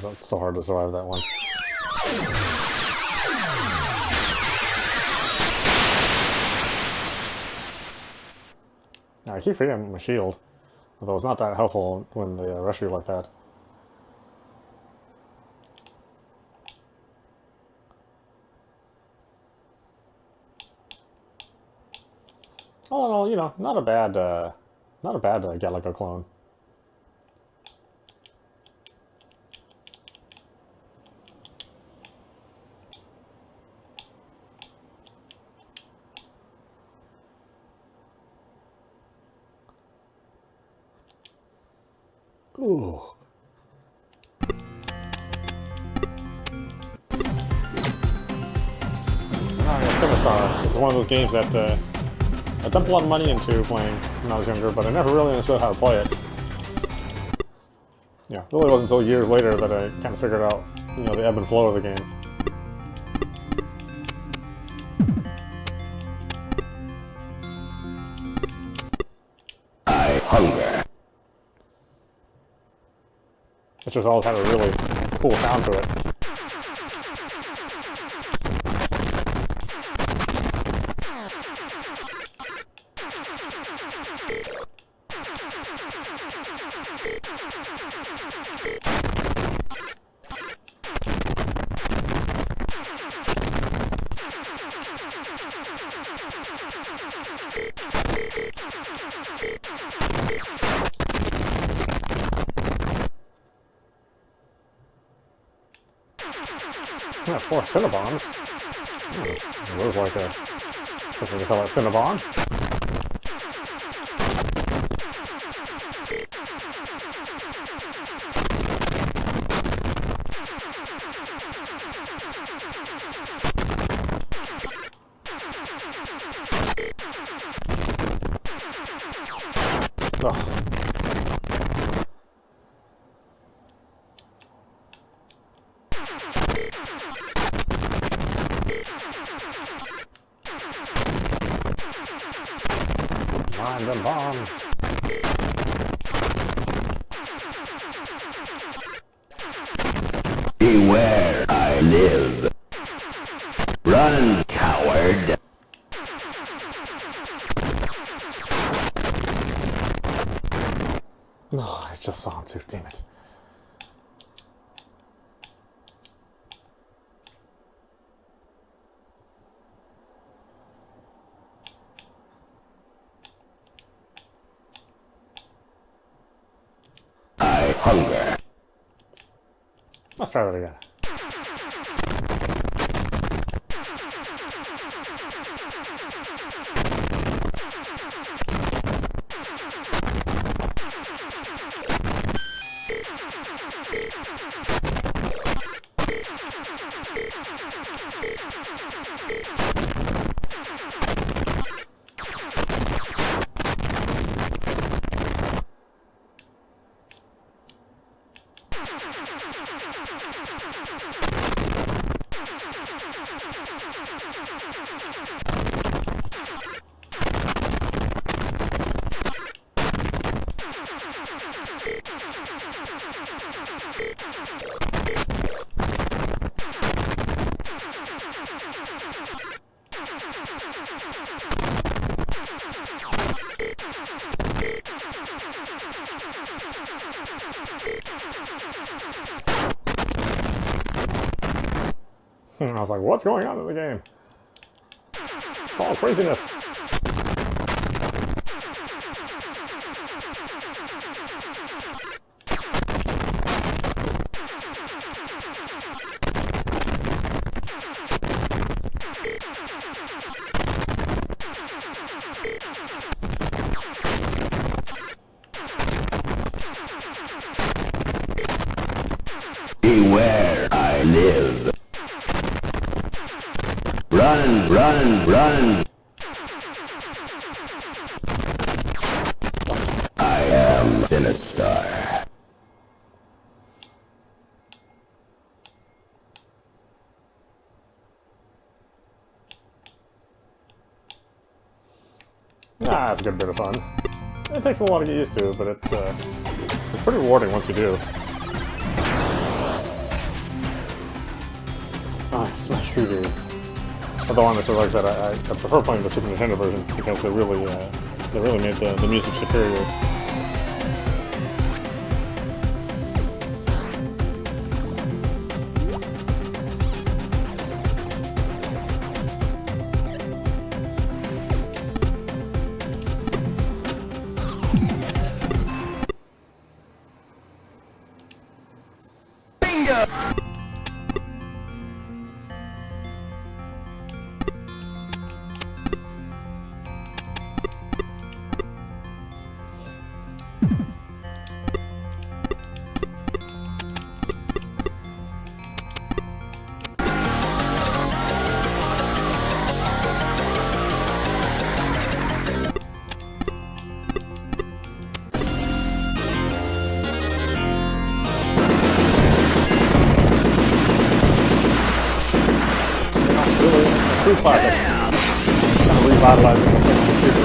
It's so hard to survive that one. I keep forgetting my shield, although it's not that helpful when they rush you like that. All in all, you know, not a bad Galaga clone. Ooh. Superstar. This is one of those games that I dumped a lot of money into playing when I was younger, but I never really understood how to play it. Yeah, it really wasn't until years later that I kind of figured out, you know, the ebb and flow of the game. I hunger. It just always had a really cool sound to it. Yeah, 4 Cinnabons. It looks like a... something to sell at Cinnabon. Ugh. Mind them bombs. Beware, I live. Run, coward. No, I just saw him too, damn it. I hunger. Let's try that again. And I was like, what's going on in the game? It's all craziness. Beware, I live. Run, run, run. I am Sinister. Ah, it's a good bit of fun. It takes a while to get used to, but it's pretty rewarding once you do. Ah, Smash 3D. Although honestly, like I said, I prefer playing the Super Nintendo version because they really made the music superior. True classic. Kind of revitalizing the first shooter.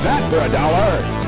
that for $1.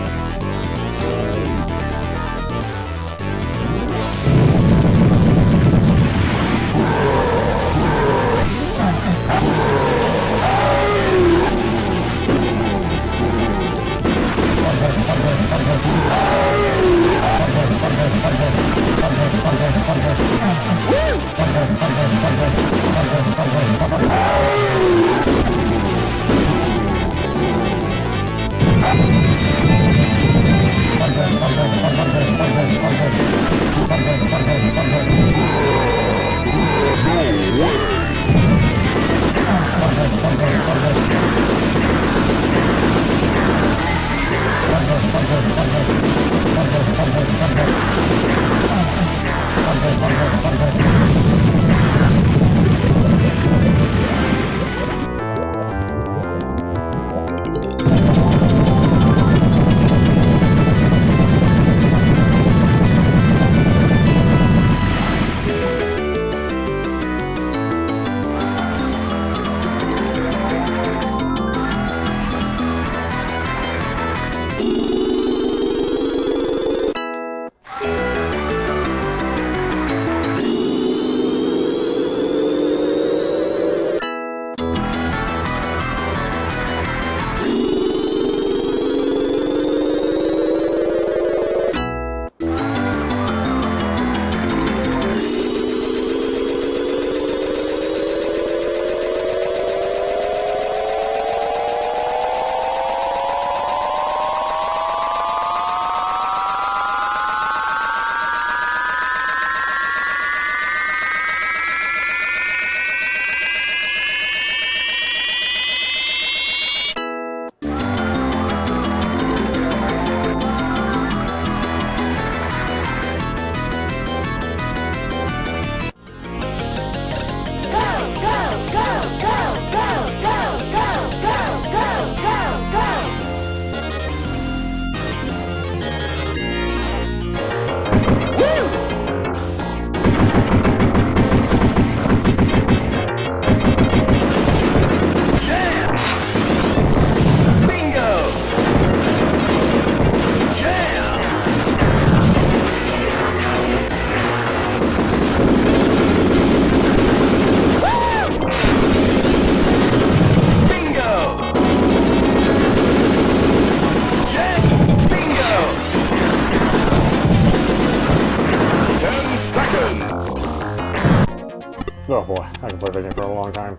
Oh boy, I can play that game for a long time.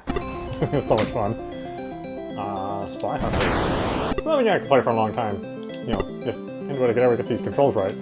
It's so much fun. Spy Hunter. Another game I can play for a long time. You know, if anybody could ever get these controls right.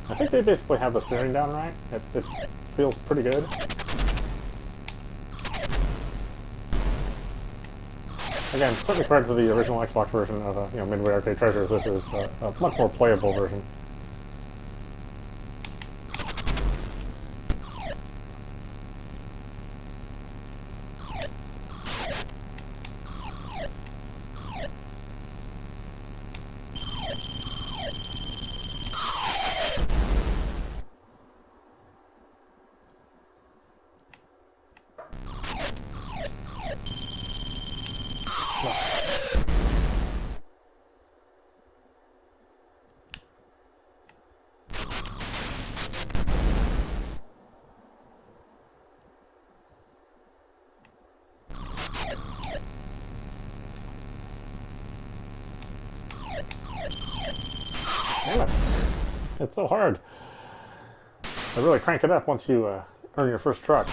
I think they basically have the steering down right. It feels pretty good. Again, certainly compared to the original Xbox version of Midway Arcade Treasures, this is a much more playable version. Damn it. It's so hard. I really crank it up once you earn your first truck.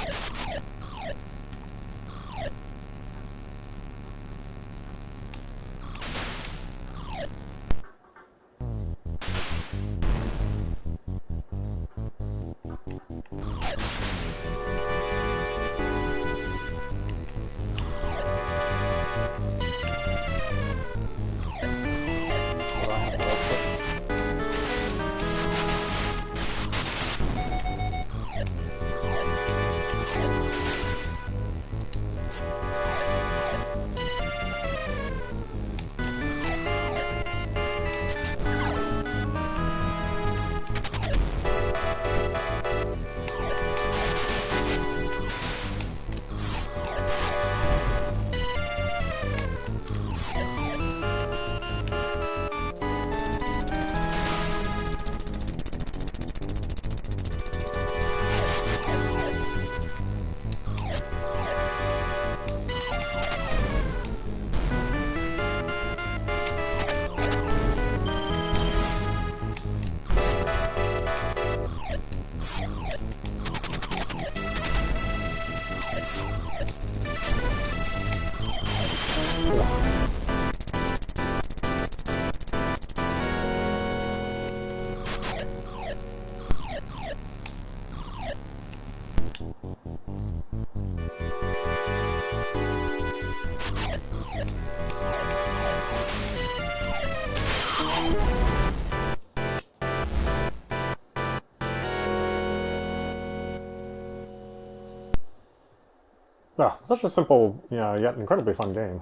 Oh, such a simple, yet incredibly fun game.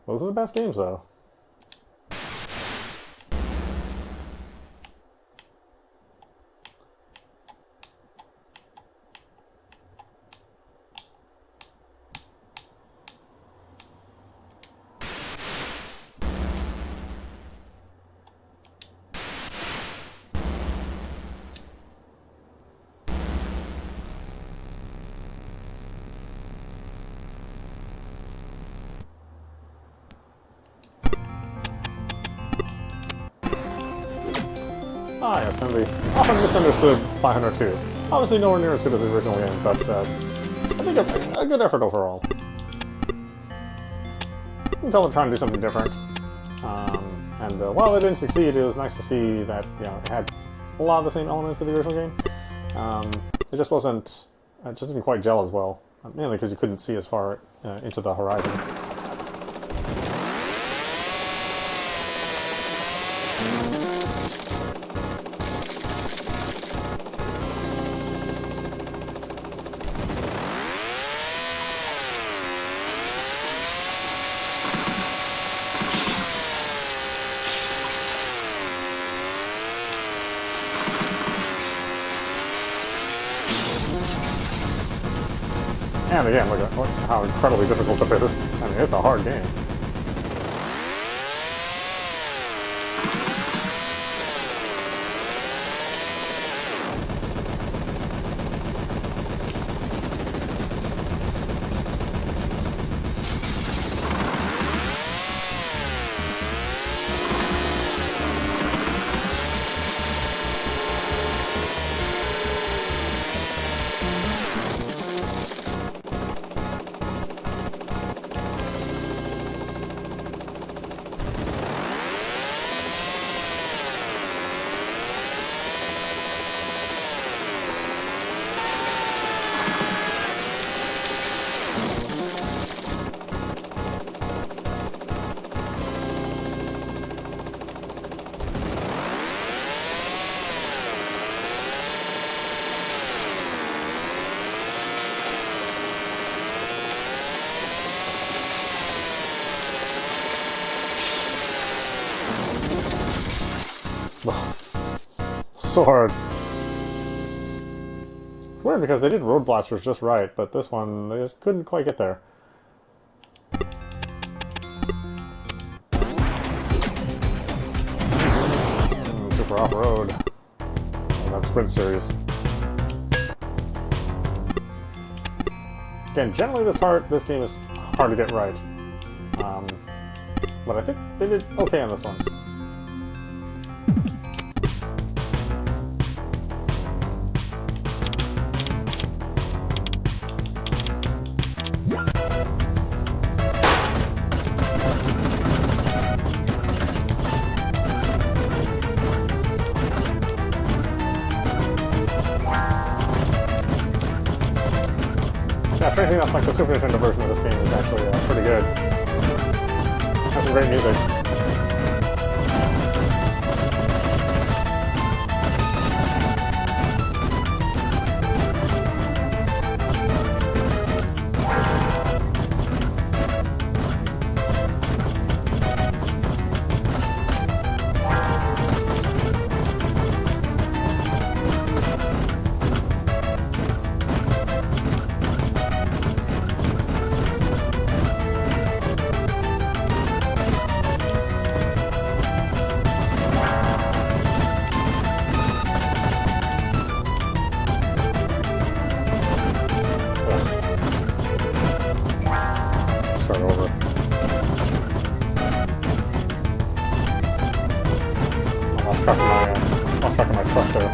Those are the best games, though. Ah, yes, and the often misunderstood 502. Obviously nowhere near as good as the original game, but I think a good effort overall. You can tell they're trying to do something different. And while it didn't succeed, it was nice to see that it had a lot of the same elements of the original game. It just wasn't, it just didn't quite gel as well, mainly because you couldn't see as far into the horizon. And again, look at how incredibly difficult it is. I mean, it's a hard game. So hard. It's weird because they did Road Blasters just right, but this one, they just couldn't quite get there. Super Off-Road. Oh, that Sprint Series. Again, generally this game is hard to get right. But I think they did okay on this one. Yeah, strangely enough, like the Super Nintendo version of this game is actually pretty good. Has some great music. Start over. I lost track of my truck there.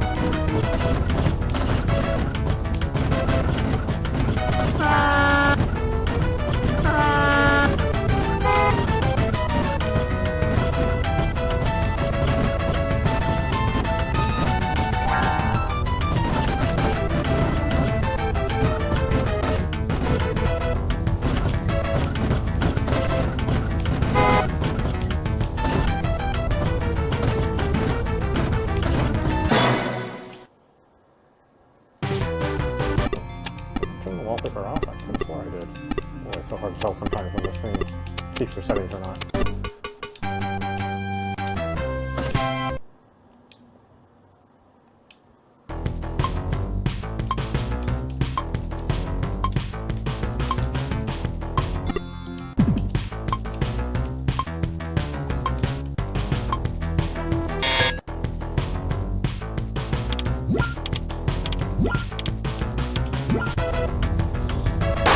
sometimes when this thing keeps your settings or not.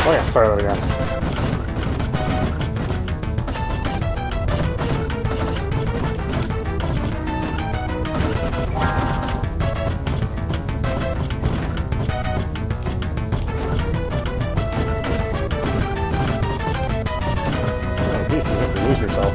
Oh yeah, sorry that again. Yeah, it's easy just to lose yourself.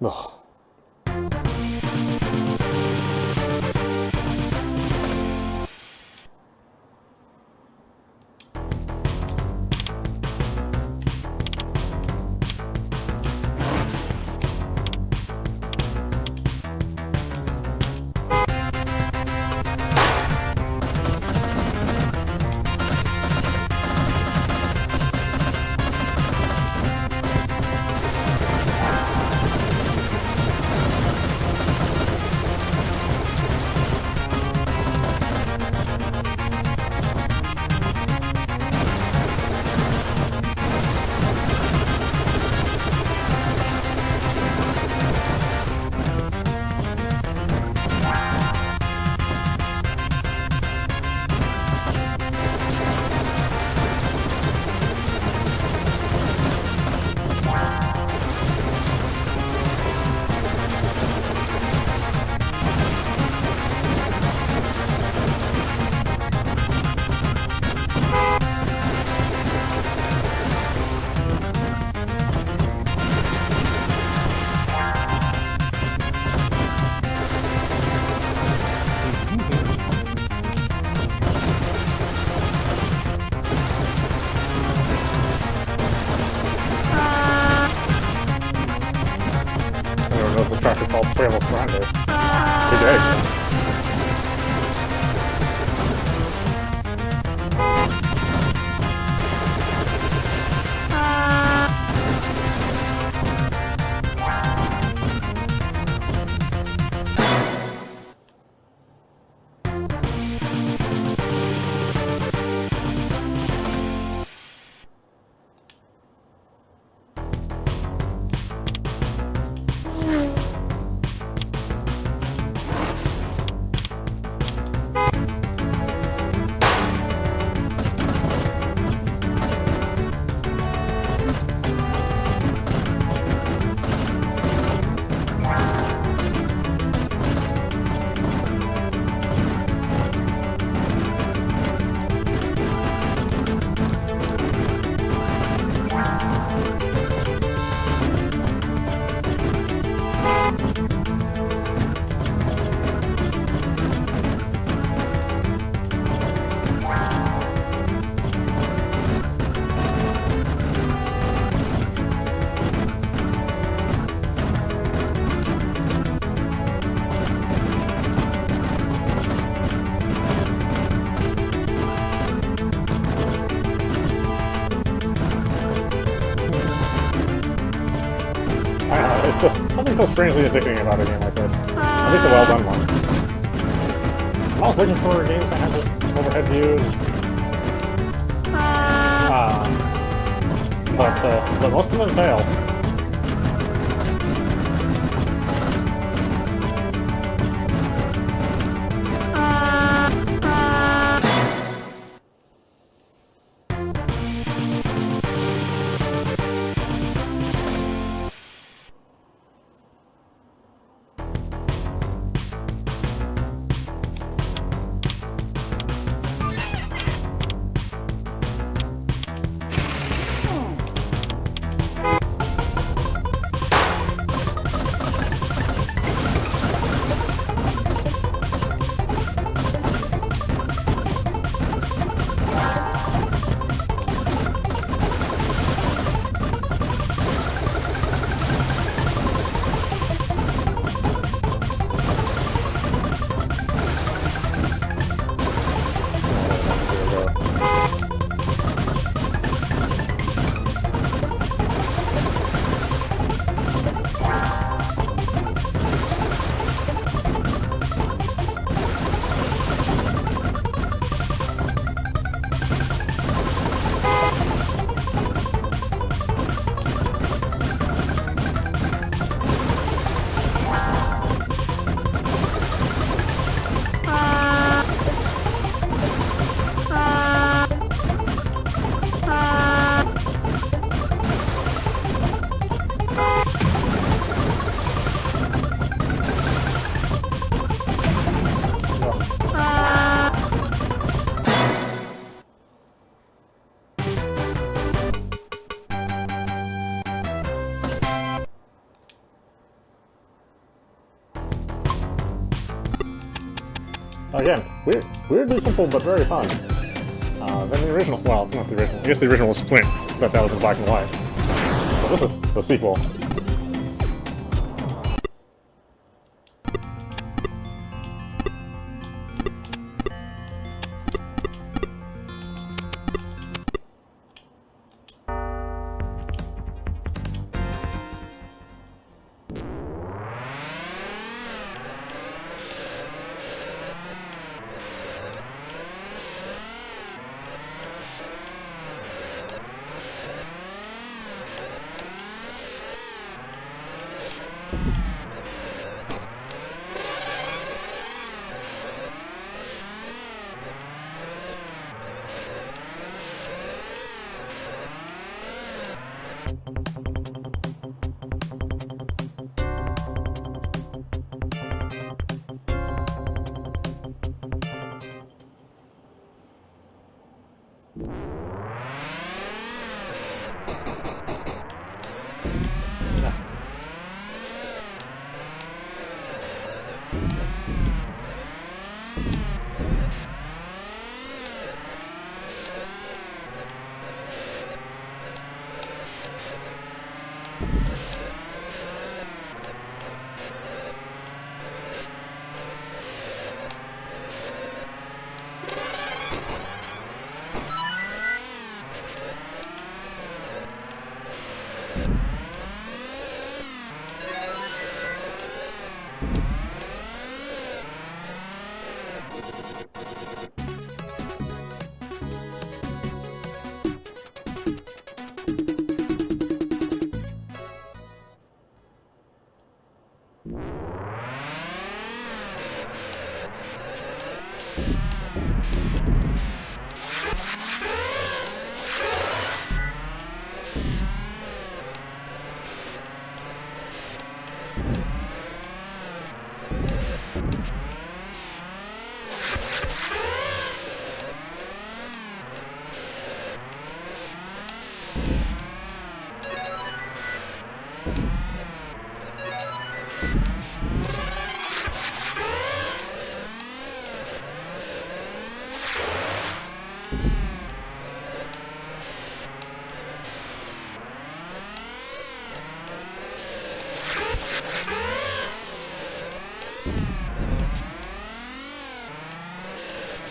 Ugh. This track is called Pueblos Grande. Big eggs. just something so strangely addicting about a game like this. At least a well-done one. I'm always looking for games that have just overhead view. But most of them fail. Again, weirdly simple but very fun. Then the original, well, not the original, I guess the original was Splint, but that was in black and white. So this is the sequel.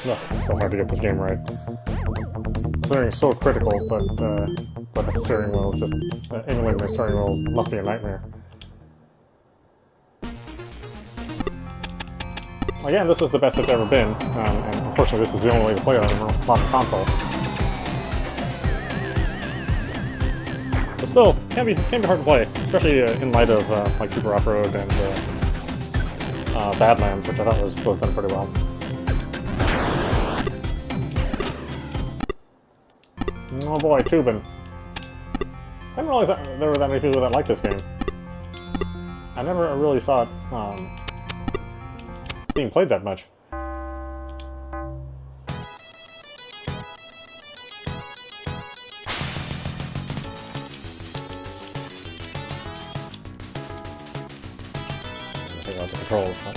Ugh, it's so hard to get this game right. Steering is so critical, but the steering wheel is just... emulating the steering wheel must be a nightmare. Again, this is the best it's ever been, and unfortunately this is the only way to play it on a modern console. But still, can be hard to play, especially in light of like Super Off-Road and Badlands, which I thought was done pretty well. Oh boy, Tubin. I didn't realize that there were that many people that liked this game. I never really saw it being played that much. I think that's the controls, huh?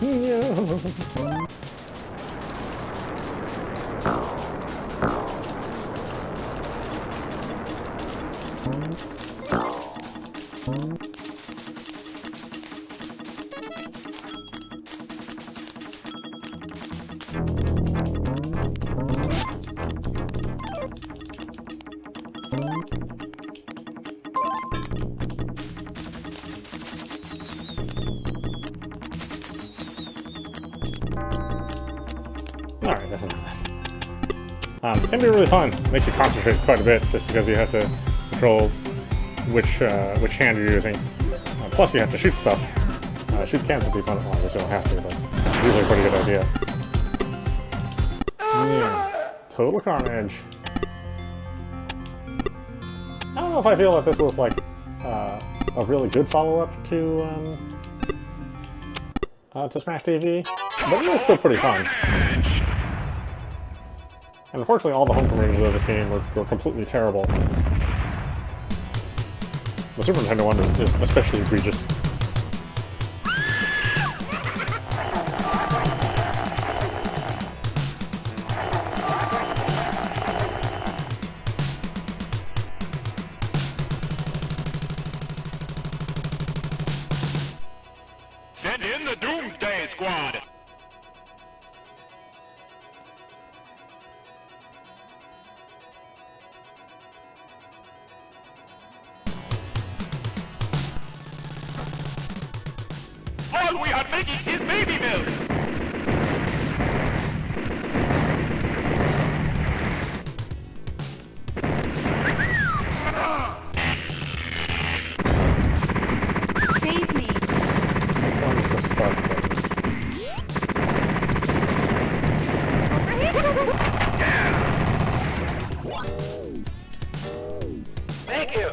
Yeah. Alright, that's enough of that. Can be really fun. Makes you concentrate quite a bit, just because you have to control which hand you're using. Plus, you have to shoot stuff. Shoot cans would be fun. Well, I guess you don't have to, but it's usually a pretty good idea. Yeah. Total Carnage. I don't know if I feel that this was like a really good follow-up to Smash TV, but it was still pretty fun. And unfortunately, all the home conversions of this game were completely terrible. The Super Nintendo one is especially egregious. Send in the Doomsday Squad! All we are making is baby milk! Save me. One's the start button. Thank you!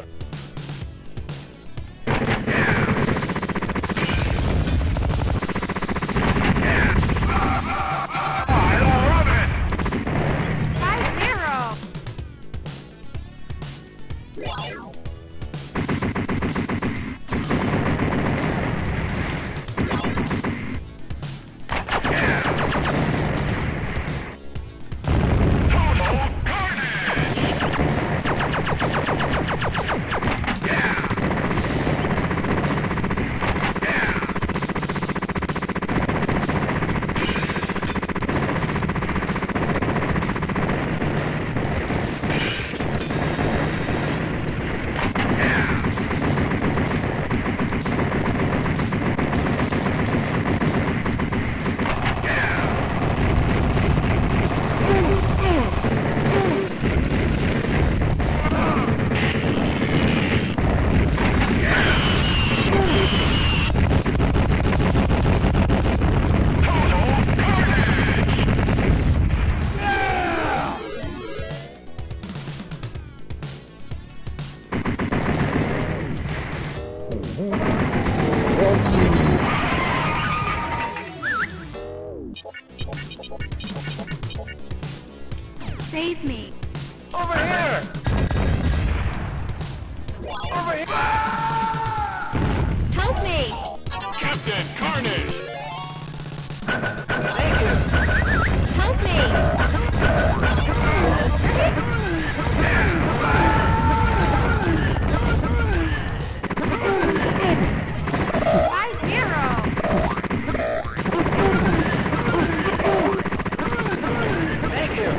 Save me. Over here! Over here! Help me. Captain Carnage! Help me. My hero. Thank you!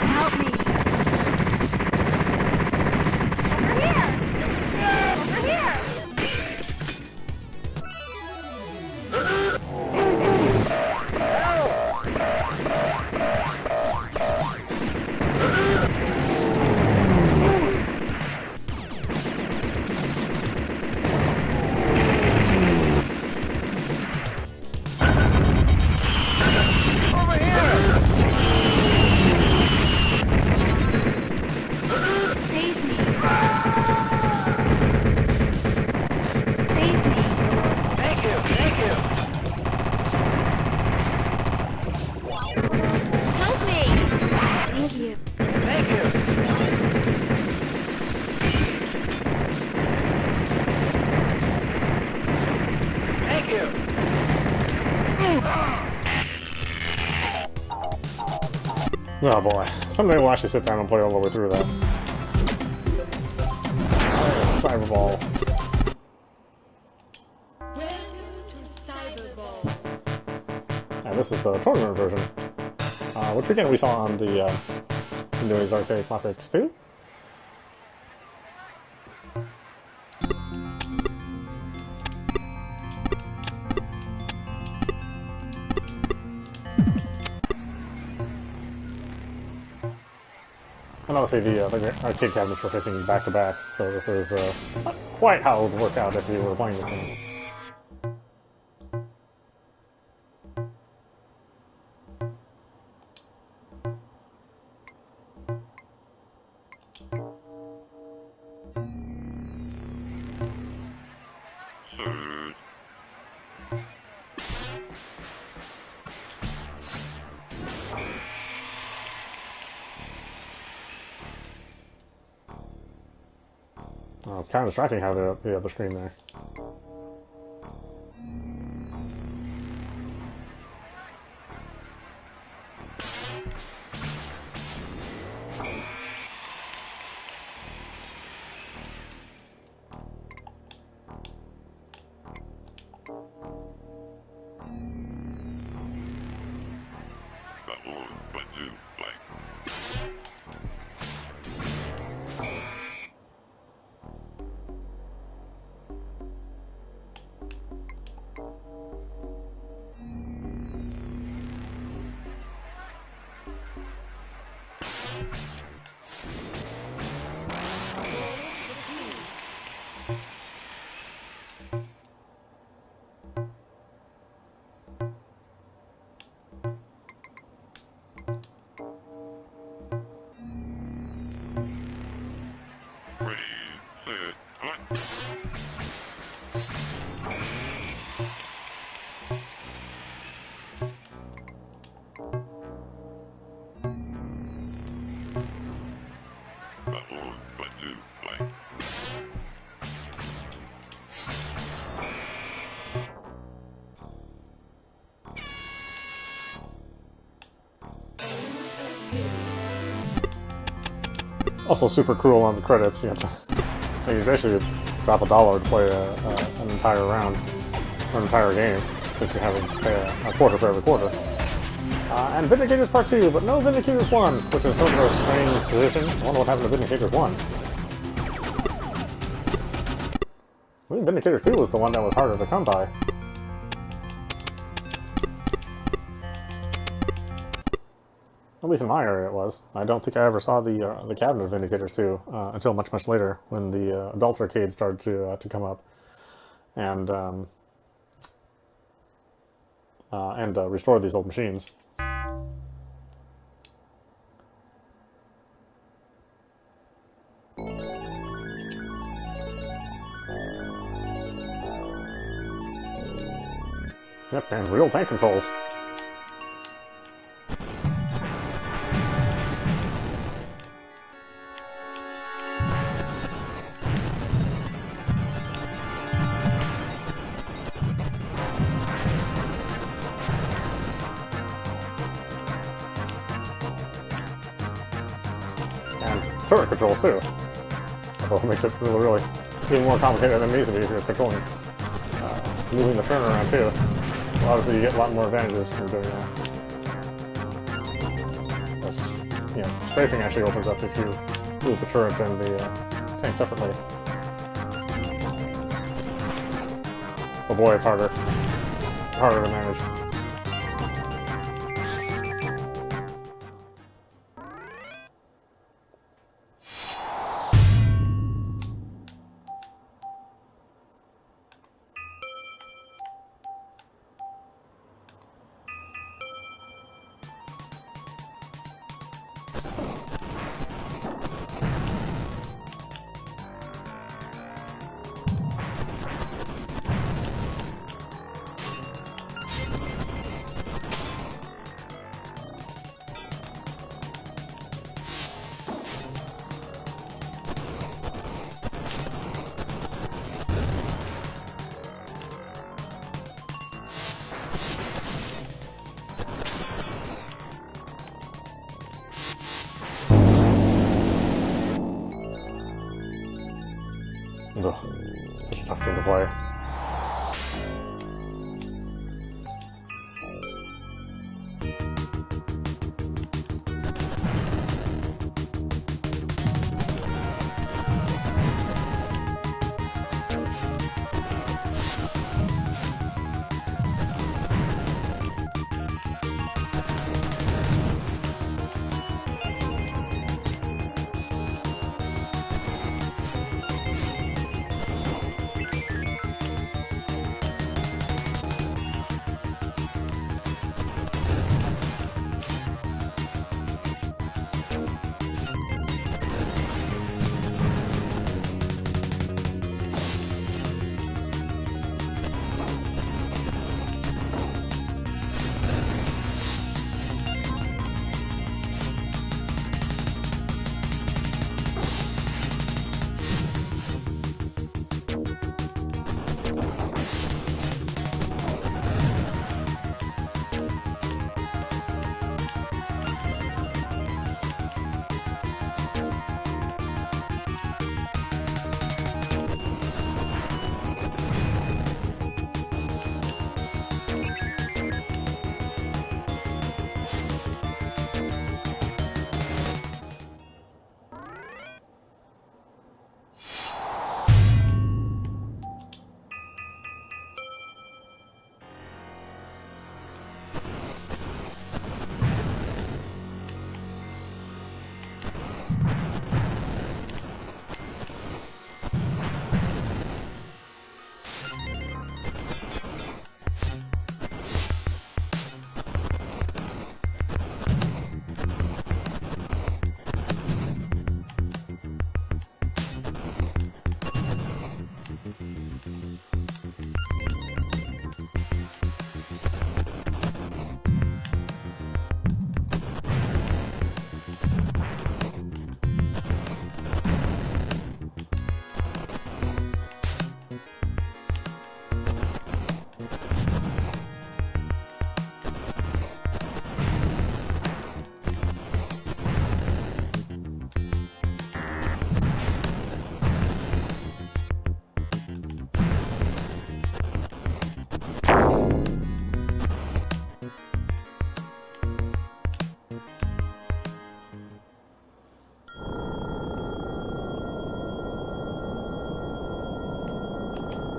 Help me. Over here. Over here. Over here! Save me. Save me. Thank you! Thank you! Help me. Thank you. Thank you! Thank you! Oh boy. Someday we'll actually sit down and play all the way through that. Cyberball. And this is the tournament version. Which again we saw on the Midway Arcade Classics 2. And obviously the arcade cabinets were facing back to back, so this is not quite how it would work out if you were playing this game. It's kind of distracting how the other screen there. Also super cruel on the credits. You have to you actually drop $1 to play an entire round, or an entire game, since you're having to pay a quarter for every quarter. And Vindicators Part 2, but no Vindicators 1, which is sort of a strange position. I wonder what happened to Vindicators 1. I think Vindicators 2 was the one that was harder to come by. At least in my area it was. I don't think I ever saw the cabinet of Vindicators 2 until much, much later, when the adult arcade started to come up and restore these old machines. Yep, and real tank controls. And turret controls too. Although it makes it really even more complicated than it needs to be if you're controlling, moving the turret around too. Well, obviously you get a lot more advantages from doing that. That's, you know, strafing actually opens up if you move the turret and the tank separately. Oh boy, it's harder. Harder to manage. Ugh, such a tough game to play.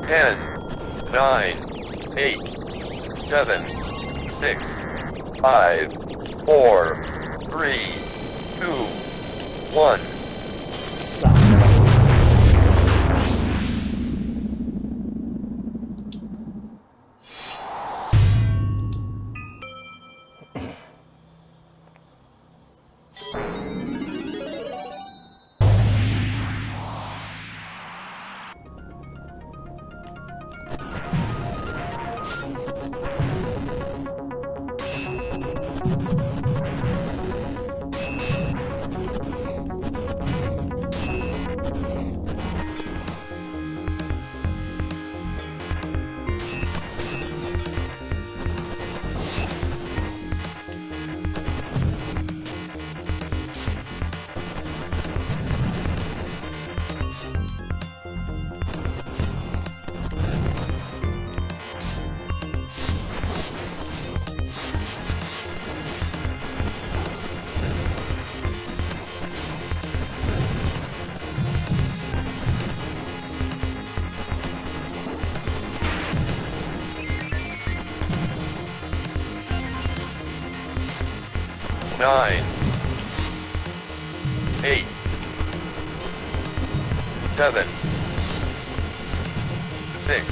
Ten, 9, 8, 7, 6, 5, 4, 3, 2, 1. 9, 8, 7, 6,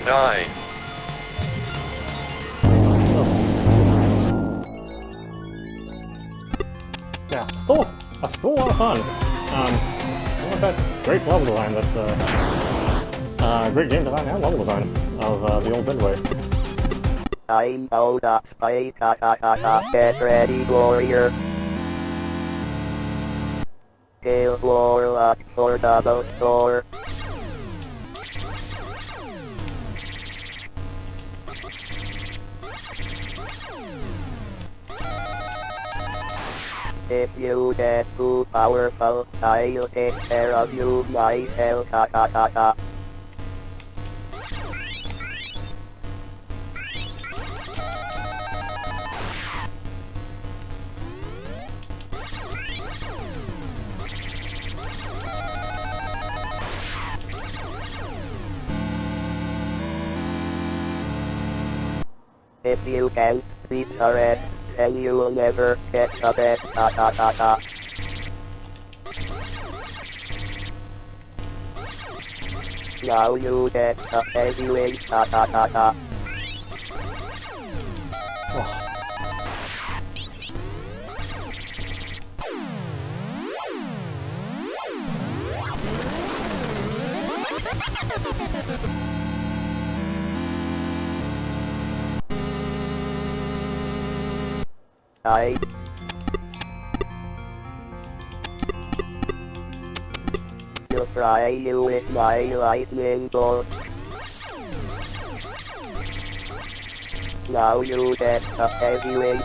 9. Yeah, still a lot of fun. What was that great level design? That great game design and level design of the old Midway. I'm audap, get ready, warrior. Hail warlock for double score. If you get too powerful, I'll take care of you myself, If you can't beat the rest, then you'll never get the best, Now you get the heavyweight, I'll try you with my lightning bolt. Now you get the heavyweight,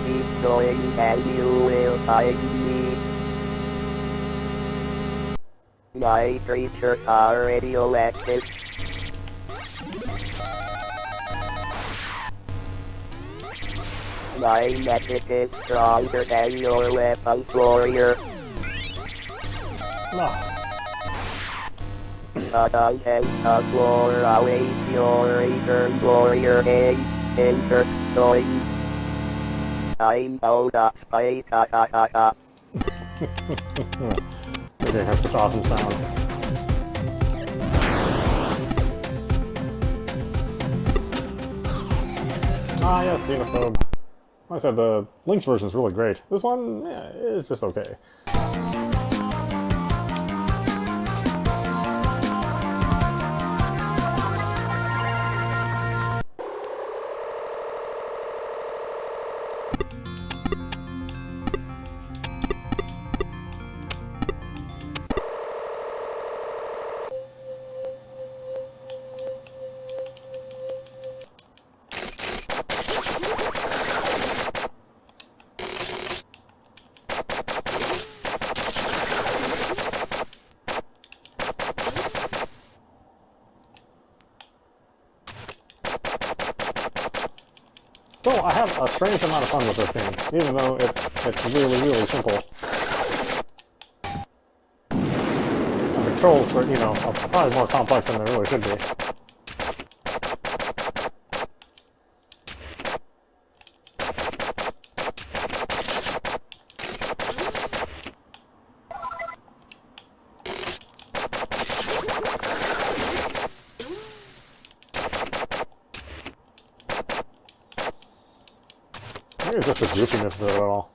Keep going and you will find me. My creatures are radioactive. My magic is stronger than your weapons, warrior. No. The contents of war await your return, warrior. Enter going. I'm audap, Okay, has such awesome sound. Ah, yes, Xenophobe. Like I said, the Link's version is really great. This one, yeah, is just okay. know, I have a strange amount of fun with this game, even though it's really, really simple. The controls are, you know, are probably more complex than they really should be. Maybe it's just the goofiness of it all.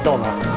Kill him now.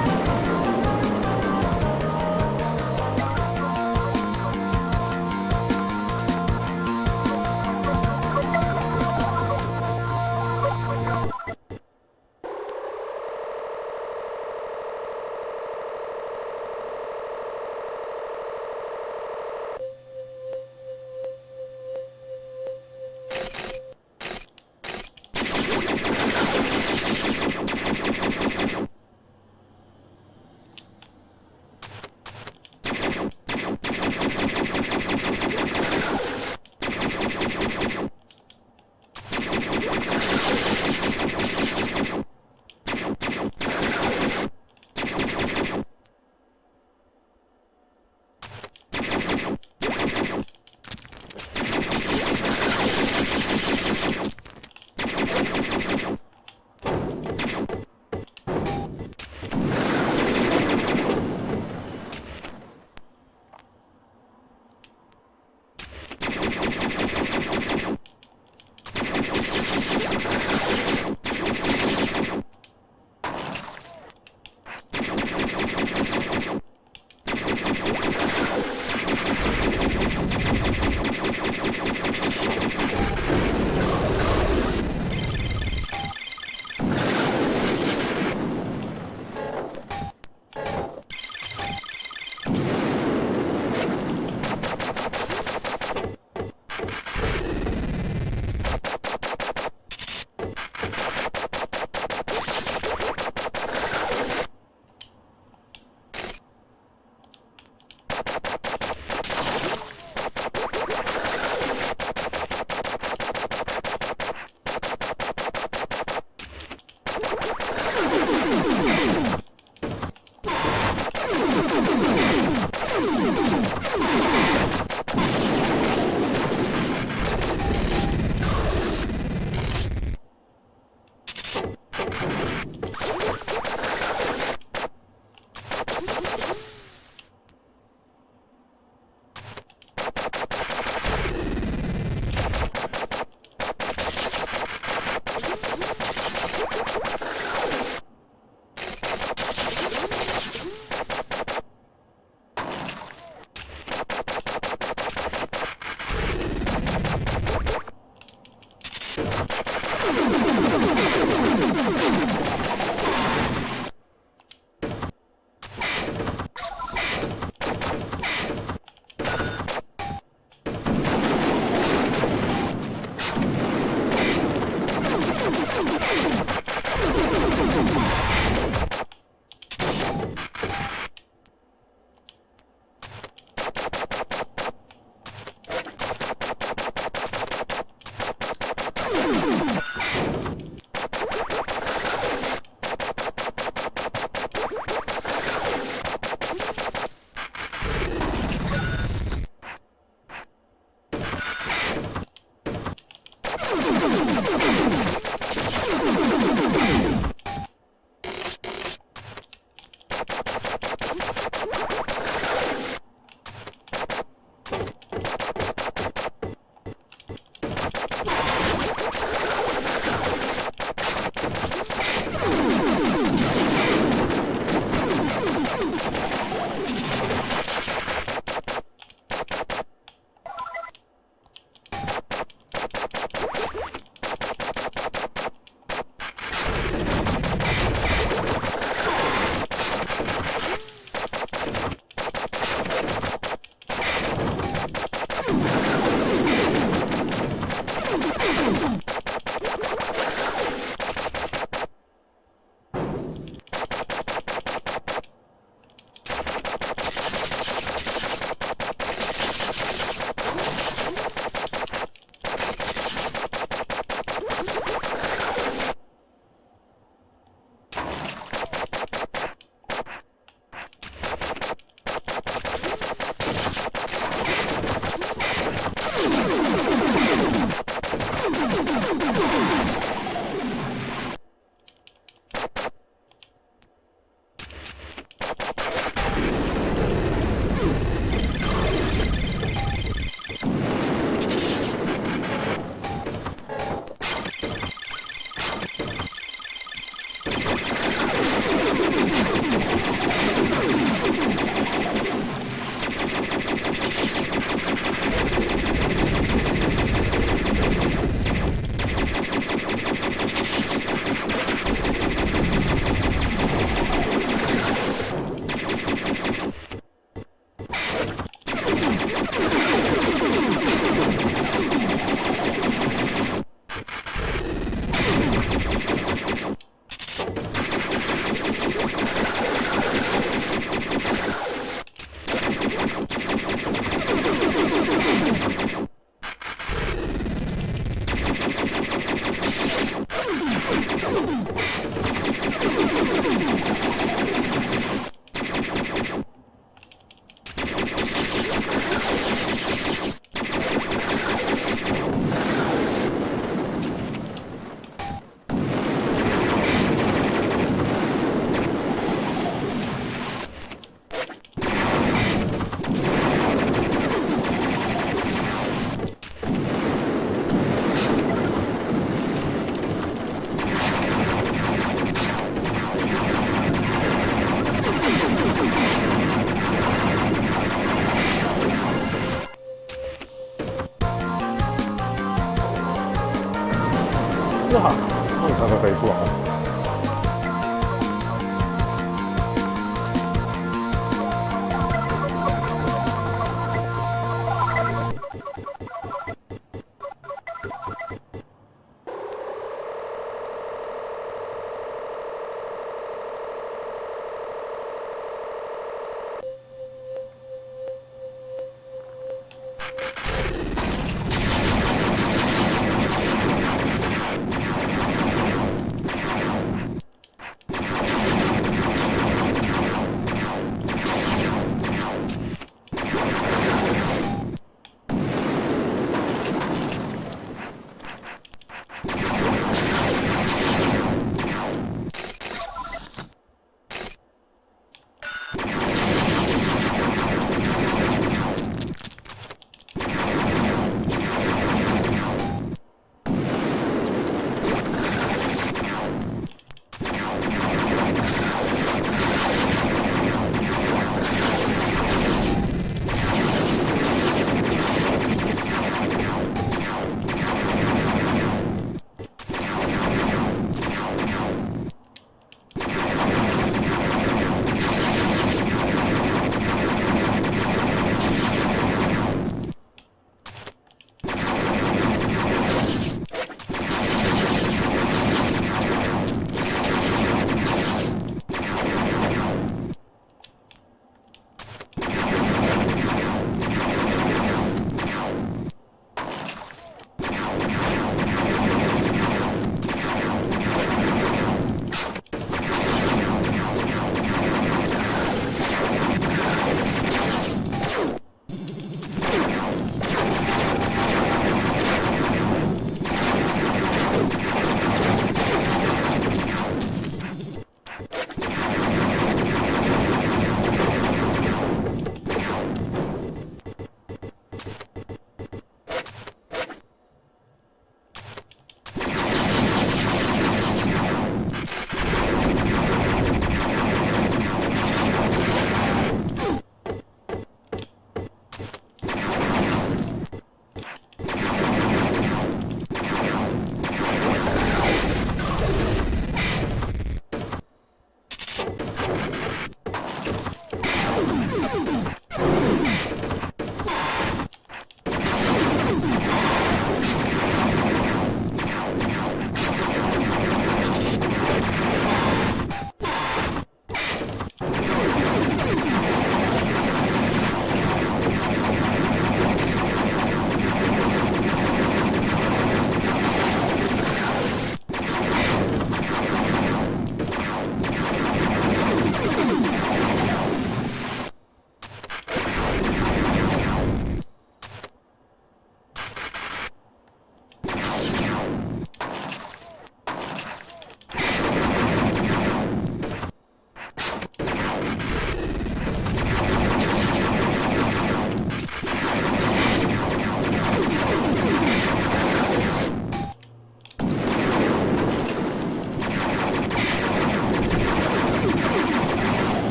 Oh, everybody's lost.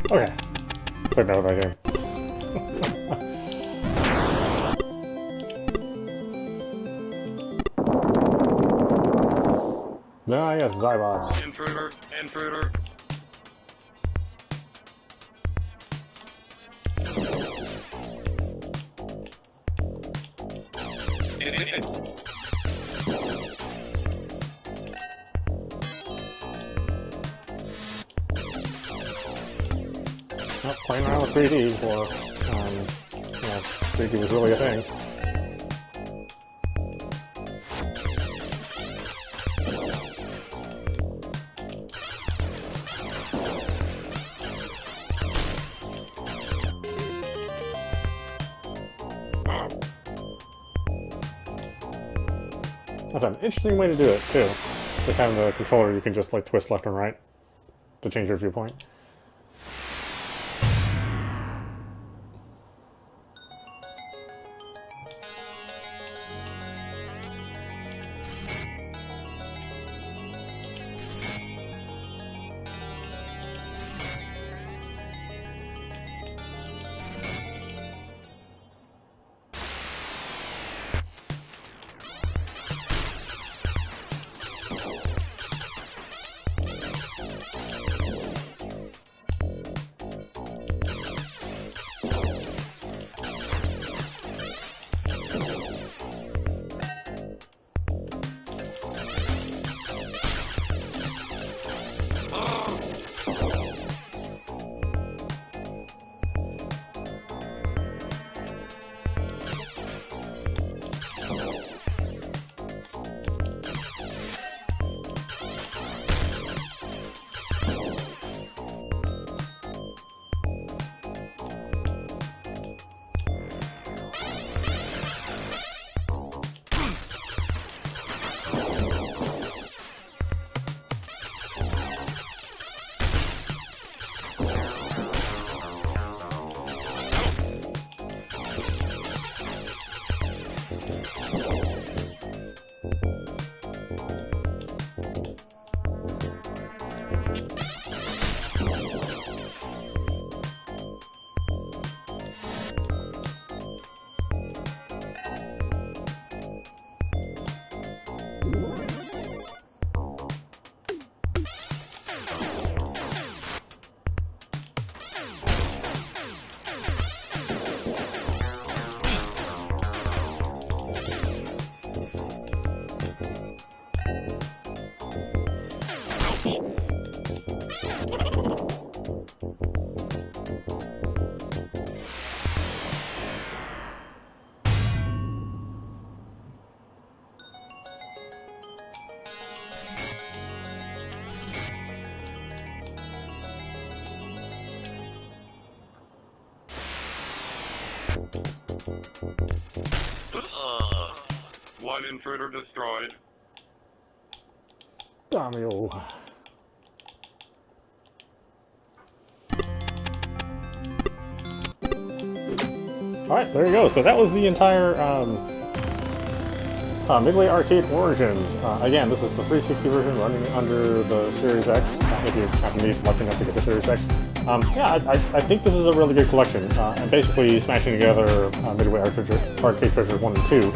Okay. Put that right here. No, I guess Zybots. Intruder, intruder. Well, playing around with 3D before, 3D was really a thing. That's an interesting way to do it, too. Just having the controller, you can just like twist left and right to change your viewpoint. One intruder destroyed. Damio. Alright, there you go. So that was the entire Midway Arcade Origins. Again, this is the 360 version running under the Series X, if you happen to be lucky enough to get the Series X. Yeah, I think this is a really good collection, and basically smashing together Midway Arcade Treasures 1 and 2,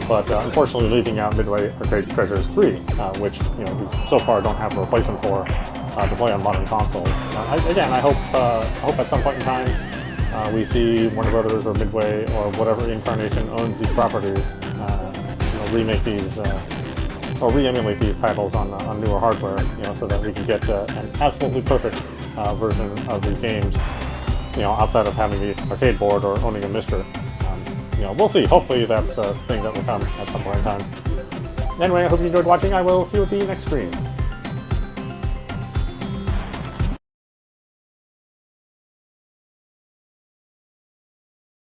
but unfortunately leaving out Midway Arcade Treasures 3, which we so far don't have a replacement for to play on modern consoles. Again, I hope at some point in time we see Warner Brothers or Midway or whatever incarnation owns these properties remake these or re-emulate these titles on newer hardware, so that we can get an absolutely perfect version of these games, outside of having the arcade board or owning a MiSTer. We'll see. Hopefully that's a thing that will come at some point in time. Anyway, I hope you enjoyed watching. I will see you at the next stream.